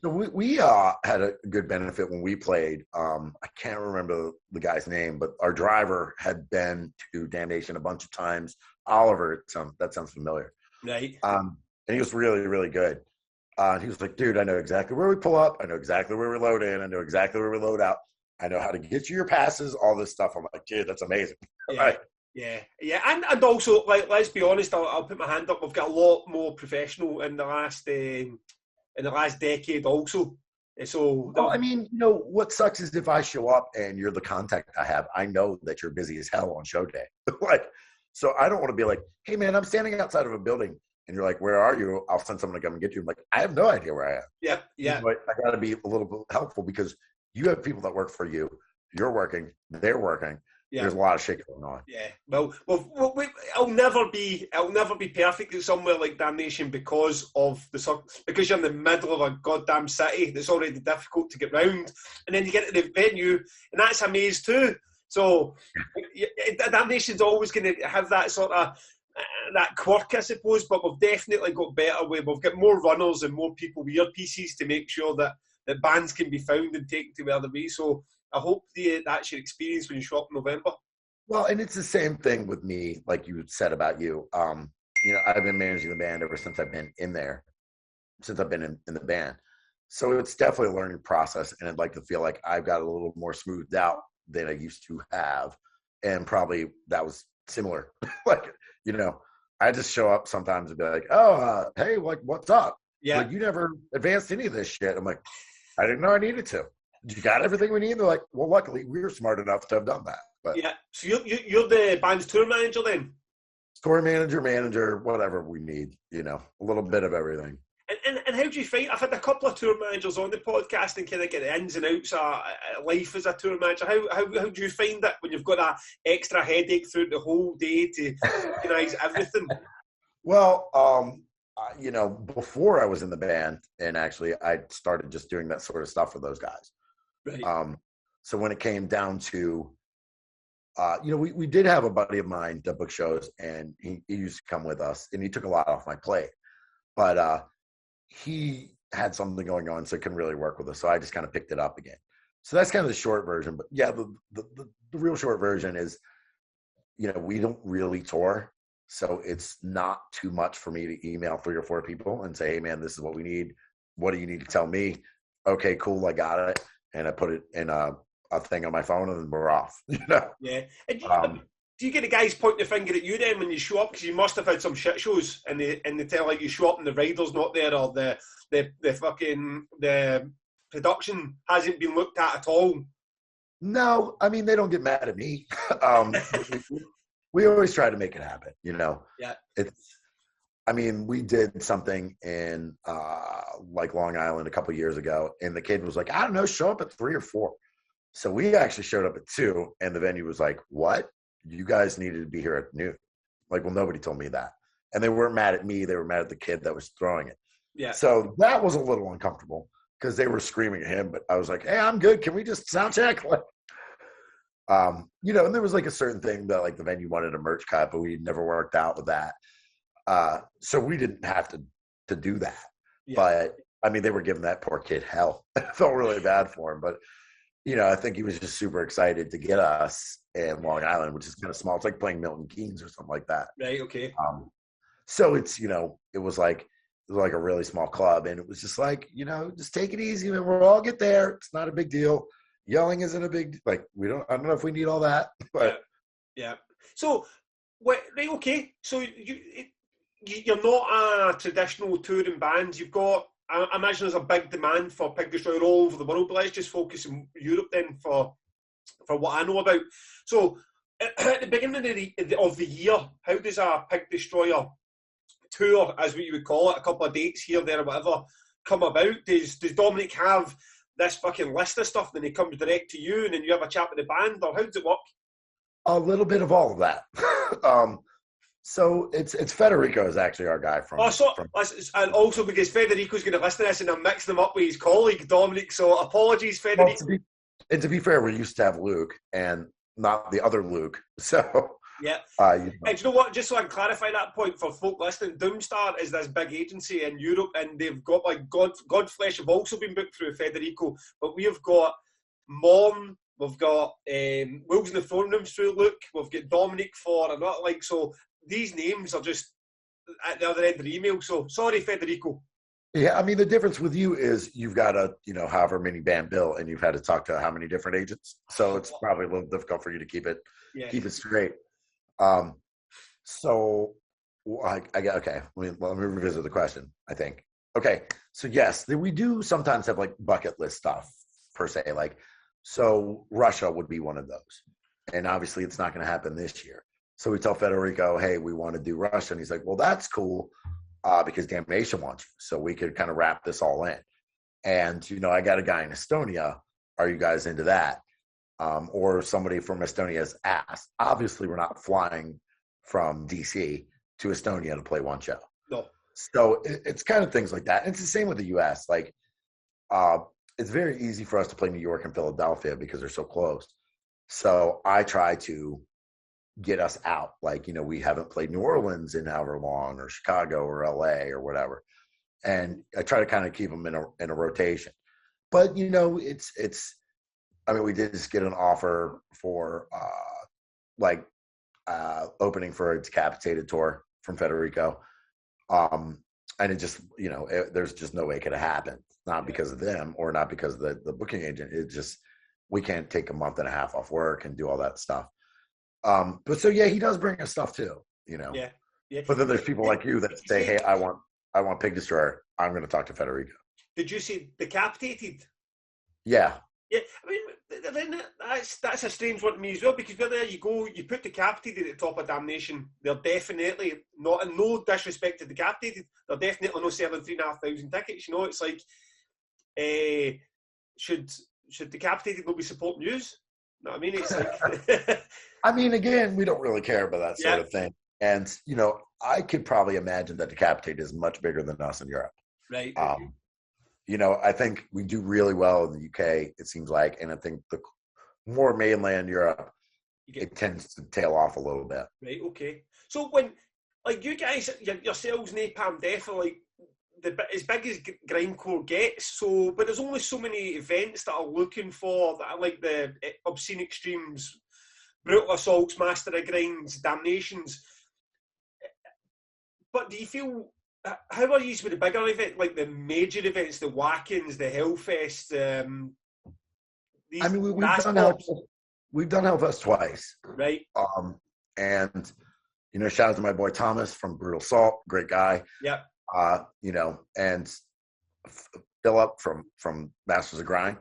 Speaker 2: So we had a good benefit when we played. I can't remember the guy's name, but our driver had been to Damnation a bunch of times. Oliver, that sounds familiar.
Speaker 1: Right.
Speaker 2: And he was really, really good. He was like, dude, I know exactly where we pull up. I know exactly where we load in. I know exactly where we load out. I know how to get you your passes, all this stuff. I'm like, dude, that's amazing.
Speaker 1: Yeah.
Speaker 2: Right.
Speaker 1: Yeah. And also, like, let's be honest, I'll put my hand up. We've got a lot more professional in the last decade also. So,
Speaker 2: well, I mean, what sucks is if I show up and you're the contact I have, I know that you're busy as hell on show day. So I don't want to be like, hey man, I'm standing outside of a building and you're like, where are you? I'll send someone to come and get you. I'm like, I have no idea where I am.
Speaker 1: Yeah.
Speaker 2: But I got to be a little bit helpful because you have people that work for you. You're working, they're working. Yeah. There's a lot of shit going on.
Speaker 1: Yeah. Well, it'll never be perfect in somewhere like Damnation because you're in the middle of a goddamn city that's already difficult to get round, and then you get to the venue, and that's a maze too. So Damnation's always going to have that sort of that quirk, I suppose. But we've definitely got better with. We've got more runners and more people with earpieces to make sure that bands can be found and taken to where they be. So I hope that's your experience when you show up in November.
Speaker 2: Well, and it's the same thing with me, like you said about you. I've been managing the band ever since I've been in there, since I've been in the band. So it's definitely a learning process, and I'd like to feel like I've got a little more smoothed out than I used to have. And probably that was similar. I just show up sometimes and be like, oh, hey, what's up?
Speaker 1: Yeah.
Speaker 2: Like, you never advanced any of this shit. I'm like, I didn't know I needed to. You got everything we need? They're like, well, luckily we were smart enough to have done that. But
Speaker 1: yeah, so you're the band's tour manager then?
Speaker 2: Tour manager, whatever we need, a little bit of everything.
Speaker 1: And how do you find? I've had a couple of tour managers on the podcast and kind of get the ins and outs of life as a tour manager. How do you find that when you've got that extra headache throughout the whole day to organise everything?
Speaker 2: Well, before I was in the band, and actually I started just doing that sort of stuff for those guys.
Speaker 1: Right.
Speaker 2: So when it came down to, we did have a buddy of mine that booked shows, and he used to come with us, and he took a lot off my plate. But he had something going on, so he couldn't really work with us. So I just kind of picked it up again. So that's kind of the short version. But yeah, the real short version is, we don't really tour. So it's not too much for me to email 3 or 4 people and say, hey man, this is what we need. What do you need to tell me? Okay, cool. I got it. And I put it in a thing on my phone, and then we're off.
Speaker 1: Yeah. And do you get the guys pointing the finger at you then when you show up? Because you must have had some shit shows, and they tell you show up and the rider's not there, or the production hasn't been looked at all.
Speaker 2: No, I mean, they don't get mad at me. We always try to make it happen.
Speaker 1: Yeah.
Speaker 2: We did something in Long Island a couple of years ago, and the kid was like, I don't know, show up at 3 or 4. So we actually showed up at 2, and the venue was like, what? You guys needed to be here at noon. Like, well, nobody told me that. And they weren't mad at me. They were mad at the kid that was throwing it.
Speaker 1: Yeah.
Speaker 2: So that was a little uncomfortable because they were screaming at him, but I was like, hey, I'm good. Can we just sound check? And there was like a certain thing that like the venue wanted a merch cut, but we never worked out with that. So we didn't have to do that. Yeah. But they were giving that poor kid hell. I felt really bad for him, but I think he was just super excited to get us in Long Island, which is kind of small. It's like playing Milton Keynes or something like that.
Speaker 1: Right. Okay.
Speaker 2: So it's, it was like a really small club, and it was just like, just take it easy, and we'll all get there. It's not a big deal. Yelling isn't a big, I don't know if we need all that, but
Speaker 1: yeah. So, right. Okay. So you're not a traditional touring band. You've got, I imagine there's a big demand for Pig Destroyer all over the world, but let's just focus in Europe then for what I know about. So At the beginning of the year, how does a Pig Destroyer tour, as what you would call it, a couple of dates here, there, or whatever, come about? Does Dominic have this fucking list of stuff, then he comes direct to you, and then you have a chat with the band, or how does it work?
Speaker 2: A little bit of all of that. So it's Federico is actually our guy from.
Speaker 1: And also because Federico's going to listen to this, and I'm mixing him up with his colleague Dominic. So apologies, Federico.
Speaker 2: Well, to be fair, we used to have Luke and not the other Luke. So
Speaker 1: yeah. And you know what? Just so I can clarify that point for folk listening, Doomstar is this big agency in Europe, and they've got like Godflesh have also been booked through Federico, but we have got Morn. We've got Wolves in the Throne Rooms through Luke. We've got Dominic for and not like so. These names are just at the other end of the email. So sorry, Federico.
Speaker 2: Yeah, I mean the difference with you is you've got a however many band bill, and you've had to talk to how many different agents. So it's probably a little difficult for you to keep it straight. So I get okay. Let me revisit the question. I think okay. So yes, we do sometimes have like bucket list stuff per se, like. So Russia would be one of those. And obviously it's not going to happen this year. So we tell Federico, hey, we want to do Russia. And he's like, well, that's cool because Damnation wants you. So we could kind of wrap this all in. And, I got a guy in Estonia. Are you guys into that? Or somebody from Estonia has asked. Obviously, we're not flying from DC to Estonia to play one show.
Speaker 1: No.
Speaker 2: So it's kind of things like that. And it's the same with the U.S. Like, it's very easy for us to play New York and Philadelphia because they're so close. So I try to get us out. Like, we haven't played New Orleans in however long, or Chicago or LA or whatever. And I try to kind of keep them in a rotation. But, I mean, we did just get an offer for opening for a Decapitated tour from Federico. And it just, there's just no way it could have happened. Not because of them or not because of the booking agent. It just, we can't take a month and a half off work and do all that stuff. But so, yeah, he does bring us stuff too,
Speaker 1: Yeah.
Speaker 2: But then there's people like you that say, hey, I want Pig Destroyer. I'm going to talk to Federico.
Speaker 1: Did you see Decapitated?
Speaker 2: Yeah.
Speaker 1: Yeah, I mean, then that's a strange one to me as well, because where there you go, you put Decapitated at the top of Damnation. They're definitely not, and no disrespect to Decapitated, they're definitely not selling 3,500 tickets. It's like, should Decapitated not be supporting news? You know what I mean? It's like,
Speaker 2: I mean, again, we don't really care about that sort of thing. And, I could probably imagine that Decapitated is much bigger than us in Europe.
Speaker 1: Right.
Speaker 2: I think we do really well in the UK, it seems like. And I think the more mainland Europe, it tends to tail off a little bit.
Speaker 1: Right, okay. So when, like, you guys, yourselves, Napalm Death are like as big as grindcore gets, so, but there's only so many events that are looking for, that are like the Obscene Extremes, Brutal Assaults, Master of Grinds, Damnations. But do you feel, how are you with the bigger events, like the major events, the Wackins, the Hellfest?
Speaker 2: I mean, we've done Hellfest twice.
Speaker 1: Right.
Speaker 2: And, shout out to my boy Thomas from Brutal Assault, great guy.
Speaker 1: Yeah.
Speaker 2: And Philip from Masters of Grind.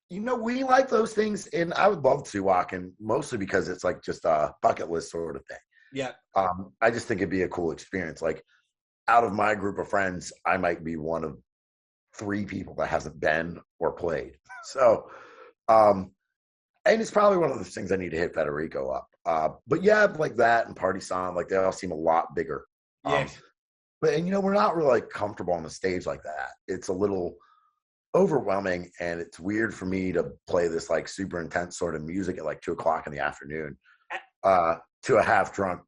Speaker 2: We like those things, and I would love to Wacken, mostly because it's like just a bucket list sort of thing.
Speaker 1: Yeah.
Speaker 2: I just think it'd be a cool experience. Like, out of my group of friends, I might be one of 3 people that hasn't been or played. So, and it's probably one of those things I need to hit Federico up. But yeah, like that and Party Song, like they all seem a lot bigger.
Speaker 1: Yes.
Speaker 2: But we're not really comfortable on the stage like that. It's a little overwhelming, and it's weird for me to play this like super intense sort of music at like 2:00 in the afternoon to a half drunk,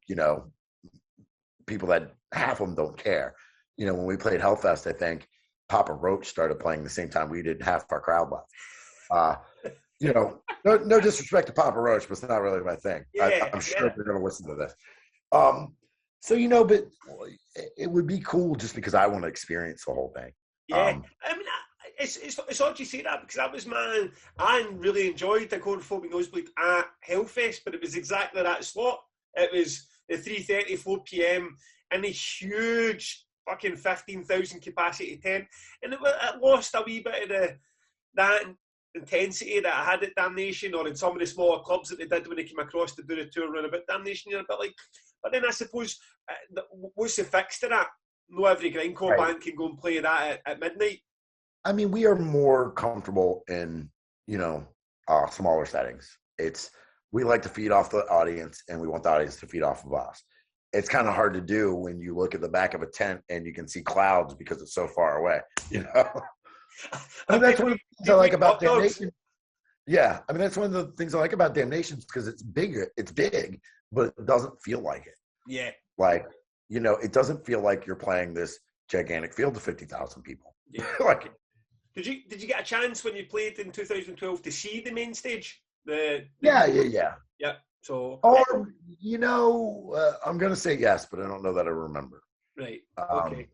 Speaker 2: people that half of them don't care. When we played Hellfest, I think Papa Roach started playing the same time we did. Half our crowd left. No disrespect to Papa Roach, but it's not really my thing.
Speaker 1: Yeah,
Speaker 2: I'm sure they're going to listen to this. But it would be cool just because I want to experience the whole thing.
Speaker 1: Yeah, I mean, it's odd you say that, because that was I really enjoyed the Agoraphobic Nosebleed at Hellfest, but it was exactly that slot. It was the 3:30, 4 p.m. in a huge fucking 15,000 capacity tent, and it lost a wee bit of that. intensity that I had at Damnation, or in some of the smaller clubs that they did when they came across to do the tour run about Damnation. You're a bit like, but then I suppose what's the fix to that? No, every grindcore band can go and play that at midnight.
Speaker 2: I mean, we are more comfortable in, smaller settings. We like to feed off the audience, and we want the audience to feed off of us. It's kind of hard to do when you look at the back of a tent and you can see clouds because it's so far away. And that's one of the things I like about Damnation. Yeah, I mean, that's one of the things I like about Damnation because it's bigger. It's big, but it doesn't feel like it.
Speaker 1: Yeah.
Speaker 2: Like, it doesn't feel like you're playing this gigantic field of 50,000 people.
Speaker 1: Yeah.
Speaker 2: Like,
Speaker 1: did you get a chance when you played in 2012 to see the main stage?
Speaker 2: Yeah.
Speaker 1: Yeah. So.
Speaker 2: Or, I'm going to say yes, but I don't know that I remember.
Speaker 1: Right. Okay.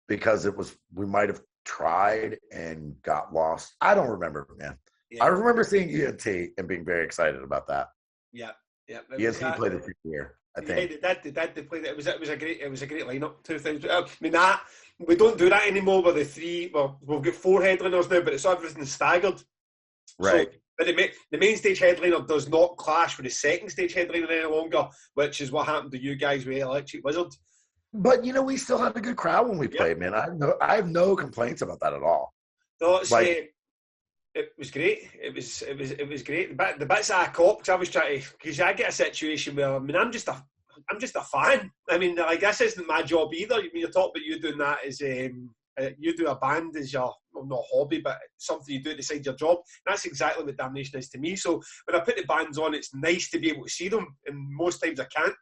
Speaker 2: Because we might have tried and got lost. I don't remember, man.
Speaker 1: Yeah.
Speaker 2: I remember seeing ENT and being very excited about that.
Speaker 1: Yeah.
Speaker 2: ENT played it for a year, I think.
Speaker 1: Yeah, they played it. It was a great lineup. 2000. I mean, we don't do that anymore with the three. Well, we've got 4 headliners now, but it's everything staggered.
Speaker 2: Right.
Speaker 1: So, but the main stage headliner does not clash with the second stage headliner any longer, which is what happened to you guys with Electric Wizard.
Speaker 2: But we still had a good crowd when we played, man. I have no complaints about that at all.
Speaker 1: No, it's it was great. It was great. The bits that I caught, because I was trying to, because I get a situation where I'm just a fan. I mean, like, this isn't my job either. I mean, you're talking about you doing that as you do a band as your, well, not a hobby, but something you do beside your job. That's exactly what Damnation is to me. So when I put the bands on, it's nice to be able to see them, and most times I can't.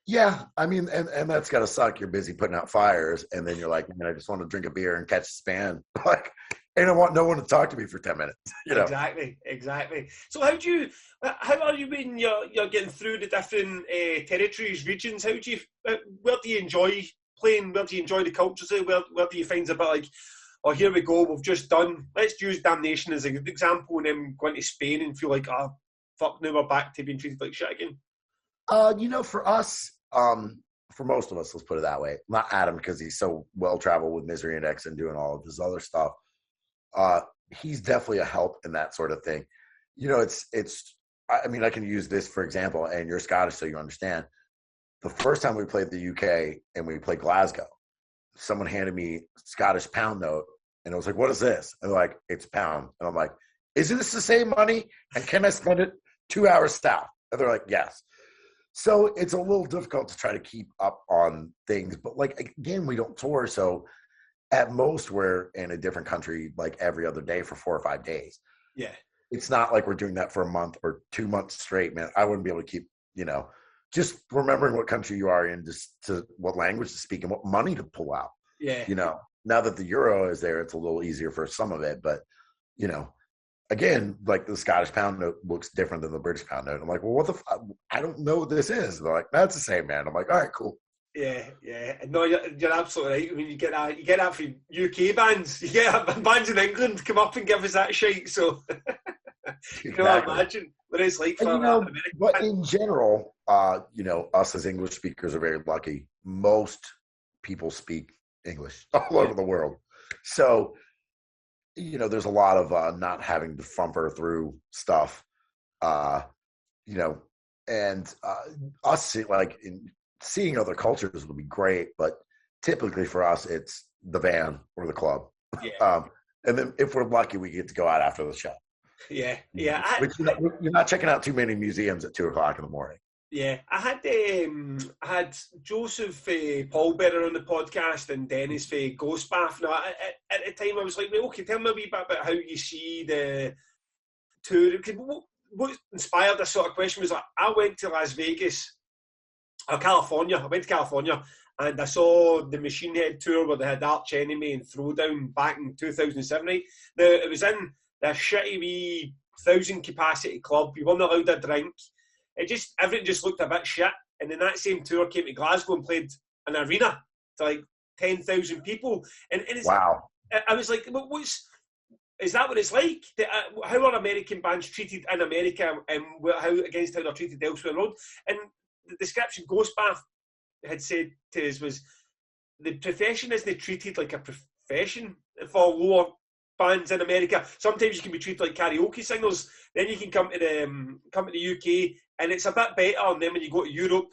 Speaker 2: Yeah, I mean, and that's got to suck. You're busy putting out fires, and then you're like, man, I just want to drink a beer and catch a span. Like, and I want no one to talk to me for 10 minutes.
Speaker 1: Exactly. So how are you when you're getting through the different territories, regions? Where do you enjoy playing? Where do you enjoy the cultures? Where do you find a bit like, oh, here we go, we've just done, let's use Damnation as a good example, and then going to Spain and feel like, oh, fuck, now we're back to being treated like shit again?
Speaker 2: For us, for most of us, let's put it that way. Not Adam, because he's so well traveled with Misery Index and doing all of his other stuff. He's definitely a help in that sort of thing. I mean, I can use this for example, and you're Scottish, so you understand. The first time we played the UK and we played Glasgow, someone handed me Scottish pound note, and I was like, "What is this?" And they're like, "It's pound." And I'm like, "Isn't this the same money? And can I spend it 2 hours south?" And they're like, "Yes." So it's a little difficult to try to keep up on things, but like, again, we don't tour, so at most we're in a different country like every other day for 4 or 5 days.
Speaker 1: Yeah,
Speaker 2: it's not like we're doing that for a month or 2 months straight, man. I wouldn't be able to keep, just remembering what country you are in, just to what language to speak and what money to pull out.
Speaker 1: Yeah,
Speaker 2: now that the euro is there, it's a little easier for some of it, but again, like the Scottish pound note looks different than the British pound note. I'm like, well, what the I don't know what this is. And they're like, that's the same, man. I'm like, all right, cool.
Speaker 1: Yeah. No, you're absolutely right. I mean, you get that from UK bands. You get bands in England come up and give us that shite. So you can imagine what it's like for American.
Speaker 2: But in general, us as English speakers are very lucky. Most people speak English all over the world. So there's a lot of not having to fumper through stuff, and us seeing other cultures would be great, but typically for us, it's the van or the club.
Speaker 1: Yeah.
Speaker 2: And then if we're lucky, we get to go out after the show.
Speaker 1: Yeah.
Speaker 2: You're not checking out too many museums at 2:00 in the morning.
Speaker 1: Yeah, I had Joseph Paulbearer on the podcast and Dennis for Ghostbath. Now, at the time, I was like, okay, tell me a wee bit about how you see the tour. What inspired this sort of question was, like, I went to Las Vegas, or California. I went to California, and I saw the Machine Head tour where they had Arch Enemy and Throwdown back in 2007, right? Now, it was in the shitty wee 1,000-capacity club. You weren't allowed a drink. Everything just looked a bit shit. And then that same tour came to Glasgow and played an arena to like 10,000 people. And it's,
Speaker 2: wow.
Speaker 1: I was like, is that what it's like? How are American bands treated in America and how they're treated elsewhere in the world? And the description Ghostbath had said to us was, the profession isn't treated like a profession for lower bands in America. Sometimes you can be treated like karaoke singers. Then you can come to the UK, and it's a bit better. And then when you go to Europe,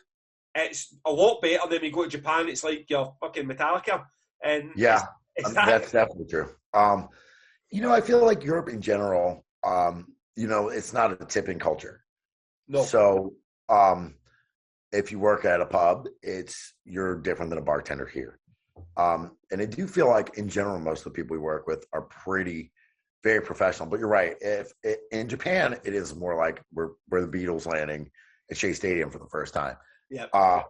Speaker 1: it's a lot better. And then when you go to Japan, it's like you're fucking Metallica. And
Speaker 2: yeah,
Speaker 1: it's
Speaker 2: that's definitely true. I feel like Europe in general, it's not a tipping culture.
Speaker 1: No.
Speaker 2: So, if you work at a pub, you're different than a bartender here. And I do feel like in general, most of the people we work with are very professional, but you're right. In Japan, it is more like we're the Beatles landing at Shea Stadium for the first time.
Speaker 1: Yeah.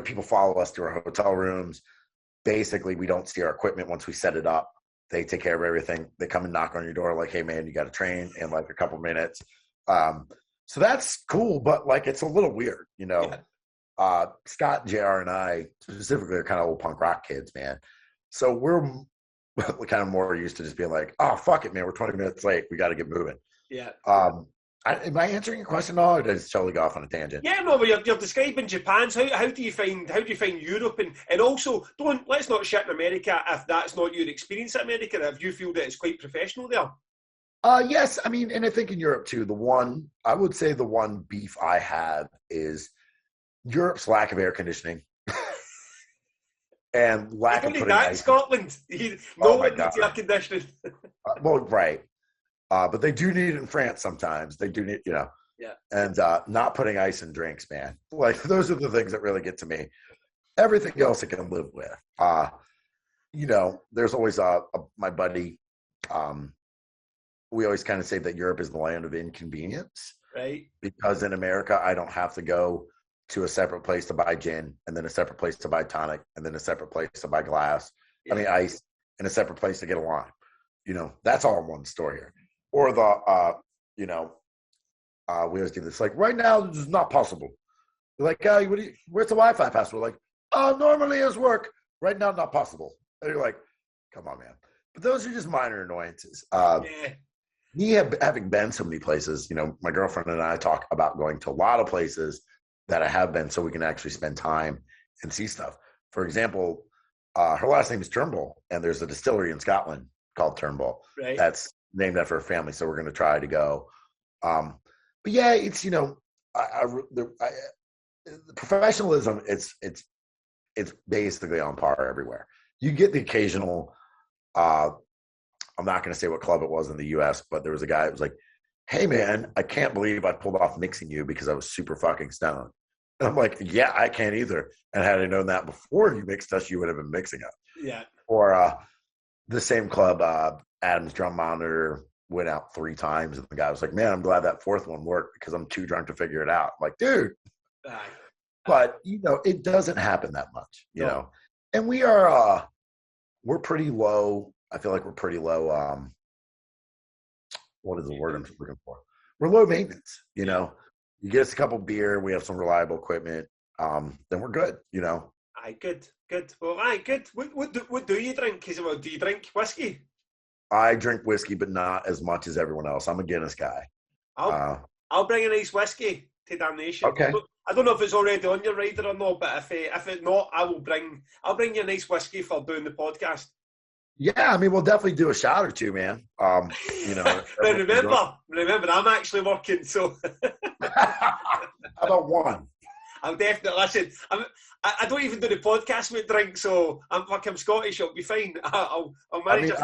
Speaker 2: People follow us to our hotel rooms. Basically, we don't see our equipment once we set it up. They take care of everything. They come and knock on your door like, hey, man, you got to train in like a couple minutes. So that's cool, but like it's a little weird, Yeah. Scott, JR, and I specifically are kind of old punk rock kids, man. So we're kind of more used to just being like, oh, fuck it, man. We're 20 minutes late. We got to get moving.
Speaker 1: Yeah.
Speaker 2: Am I answering your question at all, or did I just totally go off on a tangent?
Speaker 1: Yeah, no, but you're describing Japan. So how do you find Europe, and also let's not shit in America if that's not your experience in America. If you feel that it's quite professional there.
Speaker 2: Yes, I mean, and I think in Europe too. I would say the one beef I have is Europe's lack of air conditioning and lack of putting
Speaker 1: that
Speaker 2: ice
Speaker 1: in Scotland. No one needs air conditioning.
Speaker 2: Well, right. But they do need it in France sometimes. They do need,
Speaker 1: Yeah.
Speaker 2: And not putting ice in drinks, man. Like, those are the things that really get to me. Everything else I can live with. There's always my buddy. We always kind of say that Europe is the land of inconvenience.
Speaker 1: Right.
Speaker 2: Because in America, I don't have to go to a separate place to buy gin, and then a separate place to buy tonic, and then a separate place to buy glass. Yeah. I mean, ice, and a separate place to get a lime. That's all in one store here. Or we always do this. Like, right now, this is not possible. They're like, where's the Wi-Fi password? Like, normally it's work. Right now, not possible. And you're like, come on, man. But those are just minor annoyances. Me having been so many places, my girlfriend and I talk about going to a lot of places that I have been so we can actually spend time and see stuff. For example, her last name is Turnbull, and there's a distillery in Scotland called Turnbull. Right. That's named after her family, so we're going to try to go. But yeah, it's the professionalism. It's basically on par everywhere. You get the occasional. I'm not going to say what club it was in the U.S., but there was a guy that was like, hey, man, I can't believe I pulled off mixing you because I was super fucking stoned. And I'm like, yeah, I can't either. And had I known that before you mixed us, you would have been mixing us.
Speaker 1: Yeah.
Speaker 2: Or the same club, Adam's drum monitor went out 3 times. And the guy was like, man, I'm glad that 4th one worked because I'm too drunk to figure it out. I'm like, dude. But, it doesn't happen that much, you know. And we're pretty low. I feel like we're pretty low. What is the word I'm looking for? We're low maintenance, You get us a couple beer, we have some reliable equipment, then we're good,
Speaker 1: Aye, good. Well, good. What do you drink? Do you drink whiskey?
Speaker 2: I drink whiskey, but not as much as everyone else. I'm a Guinness guy.
Speaker 1: I'll bring a nice whiskey to Damnation.
Speaker 2: Okay.
Speaker 1: I don't know if it's already on your rider or not, but if it's not, I'll bring you a nice whiskey for doing the podcast.
Speaker 2: Yeah, I mean, we'll definitely do a shot or two, man.
Speaker 1: Now remember, I'm actually working, so.
Speaker 2: How about one?
Speaker 1: I'll definitely listen. I don't even do the podcast with drink, so I'm Scottish. It'll be fine. I'll manage it.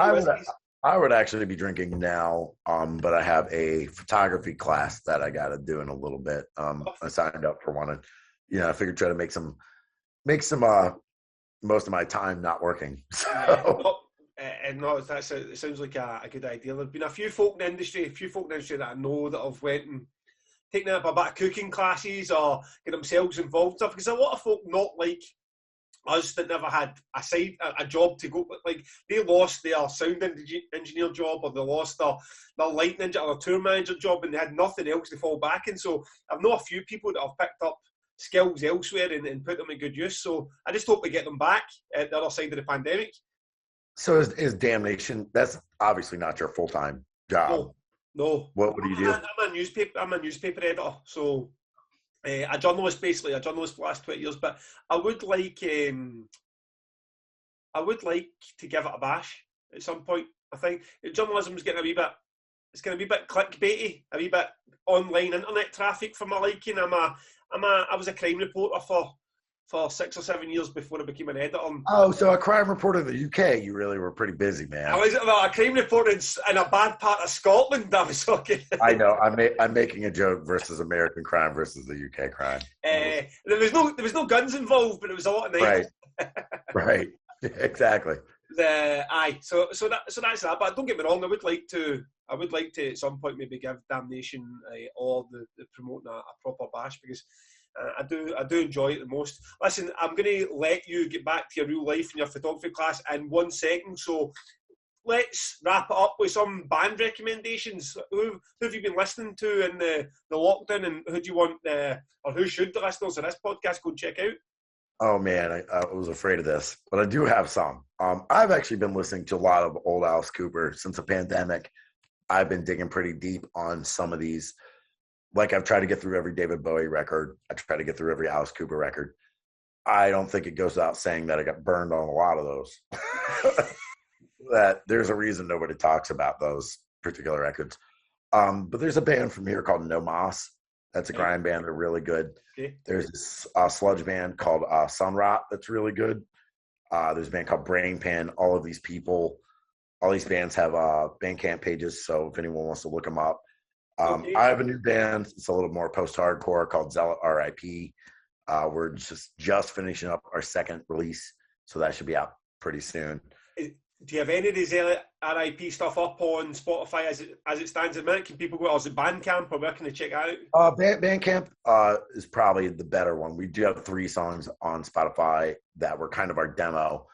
Speaker 2: I would actually be drinking now, but I have a photography class that I got to do in a little bit. I signed up for one, and I figured try to make some most of my time not working. So.
Speaker 1: It sounds like a good idea. There's been a few folk in the industry that I know that have went and taken up a bit of cooking classes or get themselves involved in stuff, because a lot of folk not like us that never had a job to go, like they lost their sound engineer job, or they lost their lighting engineer or their tour manager job, and they had nothing else to fall back in. So I've known a few people that have picked up skills elsewhere and put them in good use. So I just hope we get them back at the other side of the pandemic. So
Speaker 2: is Damnation, that's obviously not your full-time job.
Speaker 1: No.
Speaker 2: What do you do?
Speaker 1: I'm a newspaper editor. So a journalist for the last 20 years. But I would like to give it a bash at some point. I think journalism's getting a wee bit. It's going to be a bit clickbaity, a wee bit online internet traffic for my liking. I was a crime reporter for 6 or 7 years before I became an editor.
Speaker 2: Oh, so a crime reporter in the UK, you really were pretty busy, man.
Speaker 1: I was a crime reporter in a bad part of Scotland. I was talking.
Speaker 2: I know. I'm making a joke versus American crime versus the UK crime.
Speaker 1: There was no guns involved, but it was a lot of night.
Speaker 2: Right. Exactly.
Speaker 1: So that's that. But don't get me wrong. I would like to at some point maybe give Damnation or the promoting a proper bash, because I do enjoy it the most. Listen, I'm going to let you get back to your real life and your photography class in 1 second. So let's wrap it up with some band recommendations. Who have you been listening to in the lockdown, and who do you want, or who should the listeners of this podcast go and check out?
Speaker 2: Oh man, I was afraid of this, but I do have some. I've actually been listening to a lot of old Alice Cooper since the pandemic. I've been digging pretty deep on some of these. Like, I've tried to get through every David Bowie record. I try to get through every Alice Cooper record. I don't think it goes without saying that I got burned on a lot of those. That there's a reason nobody talks about those particular records. But there's a band from here called No Mas. That's a grind band. They're really good. Okay. There's this sludge band called Sun Rot that's really good. There's a band called Brain Pan. All of these people, all these bands have Bandcamp pages, so if anyone wants to look them up. Okay. I have a new band. It's a little more post-hardcore called Zealot R.I.P. We're just finishing up our second release, so that should be out pretty soon.
Speaker 1: Do you have any of these RIP stuff up on Spotify as it stands at the minute? Can people go, or is it Bandcamp, or where can they check it out?
Speaker 2: Bandcamp is probably the better one. We do have 3 songs on Spotify that were kind of our demo,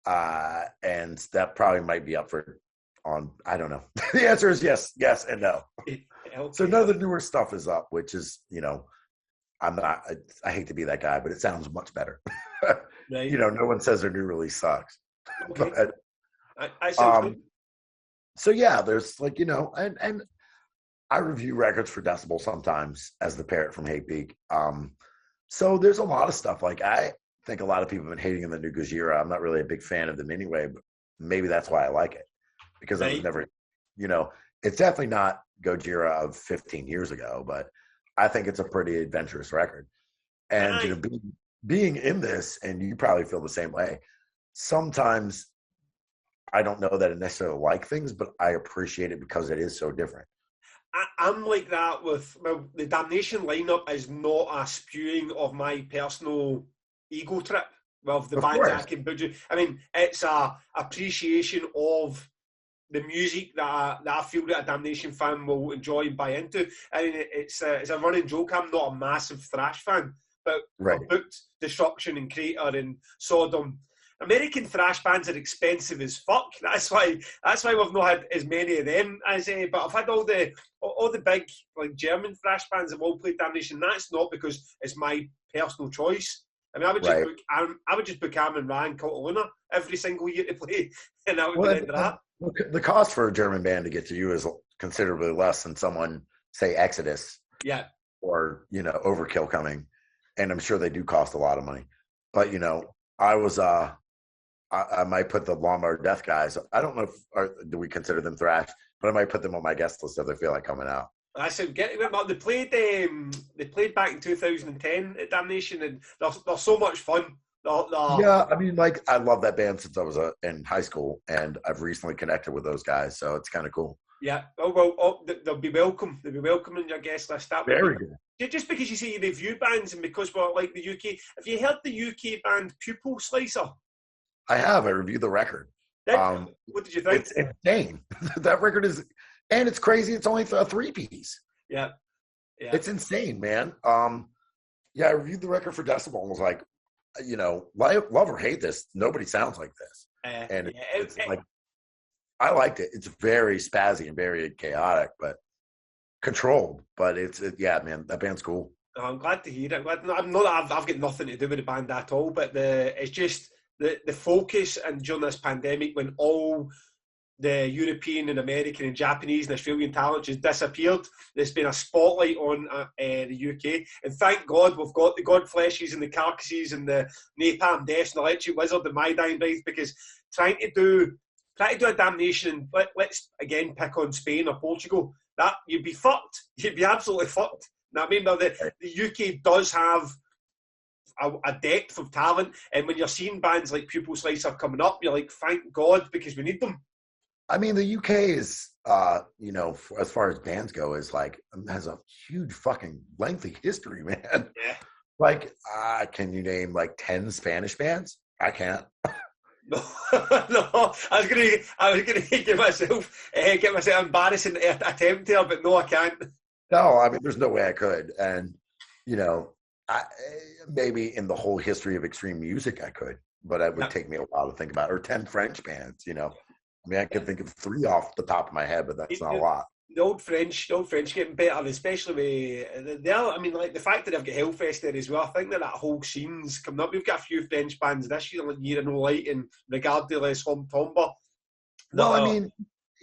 Speaker 2: and that probably might be up on, I don't know. The answer is yes, and no. Okay. So none of the newer stuff is up, which is, I hate to be that guy, but it sounds much better. Right. No one says their new release sucks. Okay. But, so yeah, there's and I review records for Decibel sometimes as the parrot from Hate Peak. So there's a lot of stuff. Like, I think a lot of people have been hating on the new Gojira. I'm not really a big fan of them anyway, but maybe that's why I like it, because I was never, it's definitely not Gojira of 15 years ago, but I think it's a pretty adventurous record. And being in this, and you probably feel the same way, sometimes I don't know that I necessarily like things, but I appreciate it because it is so different.
Speaker 1: I'm like that with, the Damnation lineup is not a spewing of my personal ego trip with the bands I can budget. I mean, it's a appreciation of the music that I feel that a Damnation fan will enjoy and buy into. I mean, it's a running joke. I'm not a massive thrash fan, but I've booked Destruction and Crater and Sodom. American thrash bands are expensive as fuck. That's why we've not had as many of them as. But I've had all the big, like, German thrash bands have all played Damnation. That's not because it's my personal choice. I mean, I would just book Armin Ra and Cult of Luna every single year to play, and that would be the end of that.
Speaker 2: The cost for a German band to get to you is considerably less than someone, say, Exodus, or Overkill coming, and I'm sure they do cost a lot of money. But I was I might put the Lawnmower Death guys. I don't know do we consider them thrash, but I might put them on my guest list if they feel like coming out.
Speaker 1: I said, they played back in 2010 at Damnation, and they're so much fun.
Speaker 2: Yeah, I mean, like, I love that band since I was in high school, and I've recently connected with those guys, so it's kind of cool.
Speaker 1: Yeah, they'll be welcome. They'll be welcome in your guest list.
Speaker 2: Very good.
Speaker 1: Just because you say you review bands, and because we're like the UK, have you heard the UK band Pupil Slicer?
Speaker 2: I have. I reviewed the record.
Speaker 1: What did you think?
Speaker 2: It's insane. That record is, and it's crazy. It's only a 3-piece.
Speaker 1: Yeah.
Speaker 2: It's insane, man. I reviewed the record for Decibel and was like, love or hate this, nobody sounds like this. It's like, I liked it. It's very spazzy and very chaotic, but controlled. But man, that band's cool.
Speaker 1: I'm glad to hear it. I've got nothing to do with the band at all, but it's just the focus, and during this pandemic when all the European and American and Japanese and Australian talent just disappeared, there's been a spotlight on the UK, and thank God we've got the Godfleshes and the Carcasses and the Napalm Deaths and the Electric Wizard and My Dying Bride, because trying to do try to do a Damnation, and let's again pick on Spain or Portugal. That you'd be fucked. You'd be absolutely fucked. You know what I mean? But the UK does have a depth of talent, and when you're seeing bands like Pupil Slicer coming up, you're like, thank God, because we need them.
Speaker 2: I mean, the UK is, as far as bands go, is like has a huge fucking lengthy history, man.
Speaker 1: Yeah.
Speaker 2: Like, can you name like 10 Spanish bands? I can't.
Speaker 1: No, no. I was gonna get myself embarrassing attempt here, but no, I can't.
Speaker 2: No, I mean, there's no way I could, and maybe in the whole history of extreme music, I could, but it would take me a while to think about. Or 10 French bands, I mean, I could think of 3 off the top of my head, but that's not a lot.
Speaker 1: The old French getting better, especially with I mean, like the fact that they've got Hellfest there as well. I think that whole scene's coming up. We've got a few French bands this year, like Year of No Light and Regard de les Hommes Tomber.
Speaker 2: No, I mean,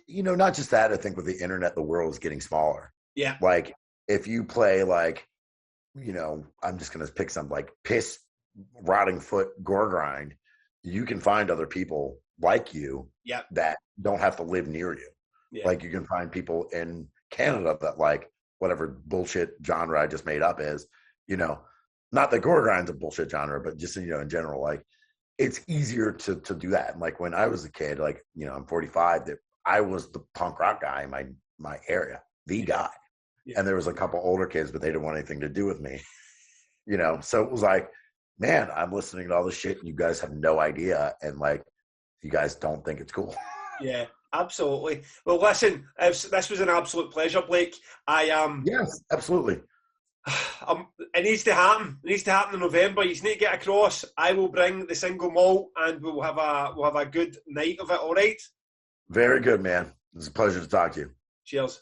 Speaker 2: not just that. I think with the internet, the world is getting smaller.
Speaker 1: Yeah.
Speaker 2: Like if you play like, I'm just gonna pick some like Piss, Rotting Foot, Gore Grind. You can find other people like you that don't have to live near you. Yeah. Like you can find people in Canada that like whatever bullshit genre I just made up is, not that Gore Grind's a bullshit genre, but just, in general, like it's easier to do that. And like when I was a kid, like, I'm 45, that I was the punk rock guy in my area, the guy. Yeah. And there was a couple older kids, but they didn't want anything to do with me, So it was like, man, I'm listening to all this shit and you guys have no idea. And like, you guys don't think it's cool.
Speaker 1: Yeah. Absolutely. Well, listen, this was an absolute pleasure, Blake.
Speaker 2: Yes, absolutely.
Speaker 1: It needs to happen. It needs to happen in November. You need to get across. I will bring the single malt, and we'll have a good night of it. All right.
Speaker 2: Very good, man. It's a pleasure to talk to you.
Speaker 1: Cheers.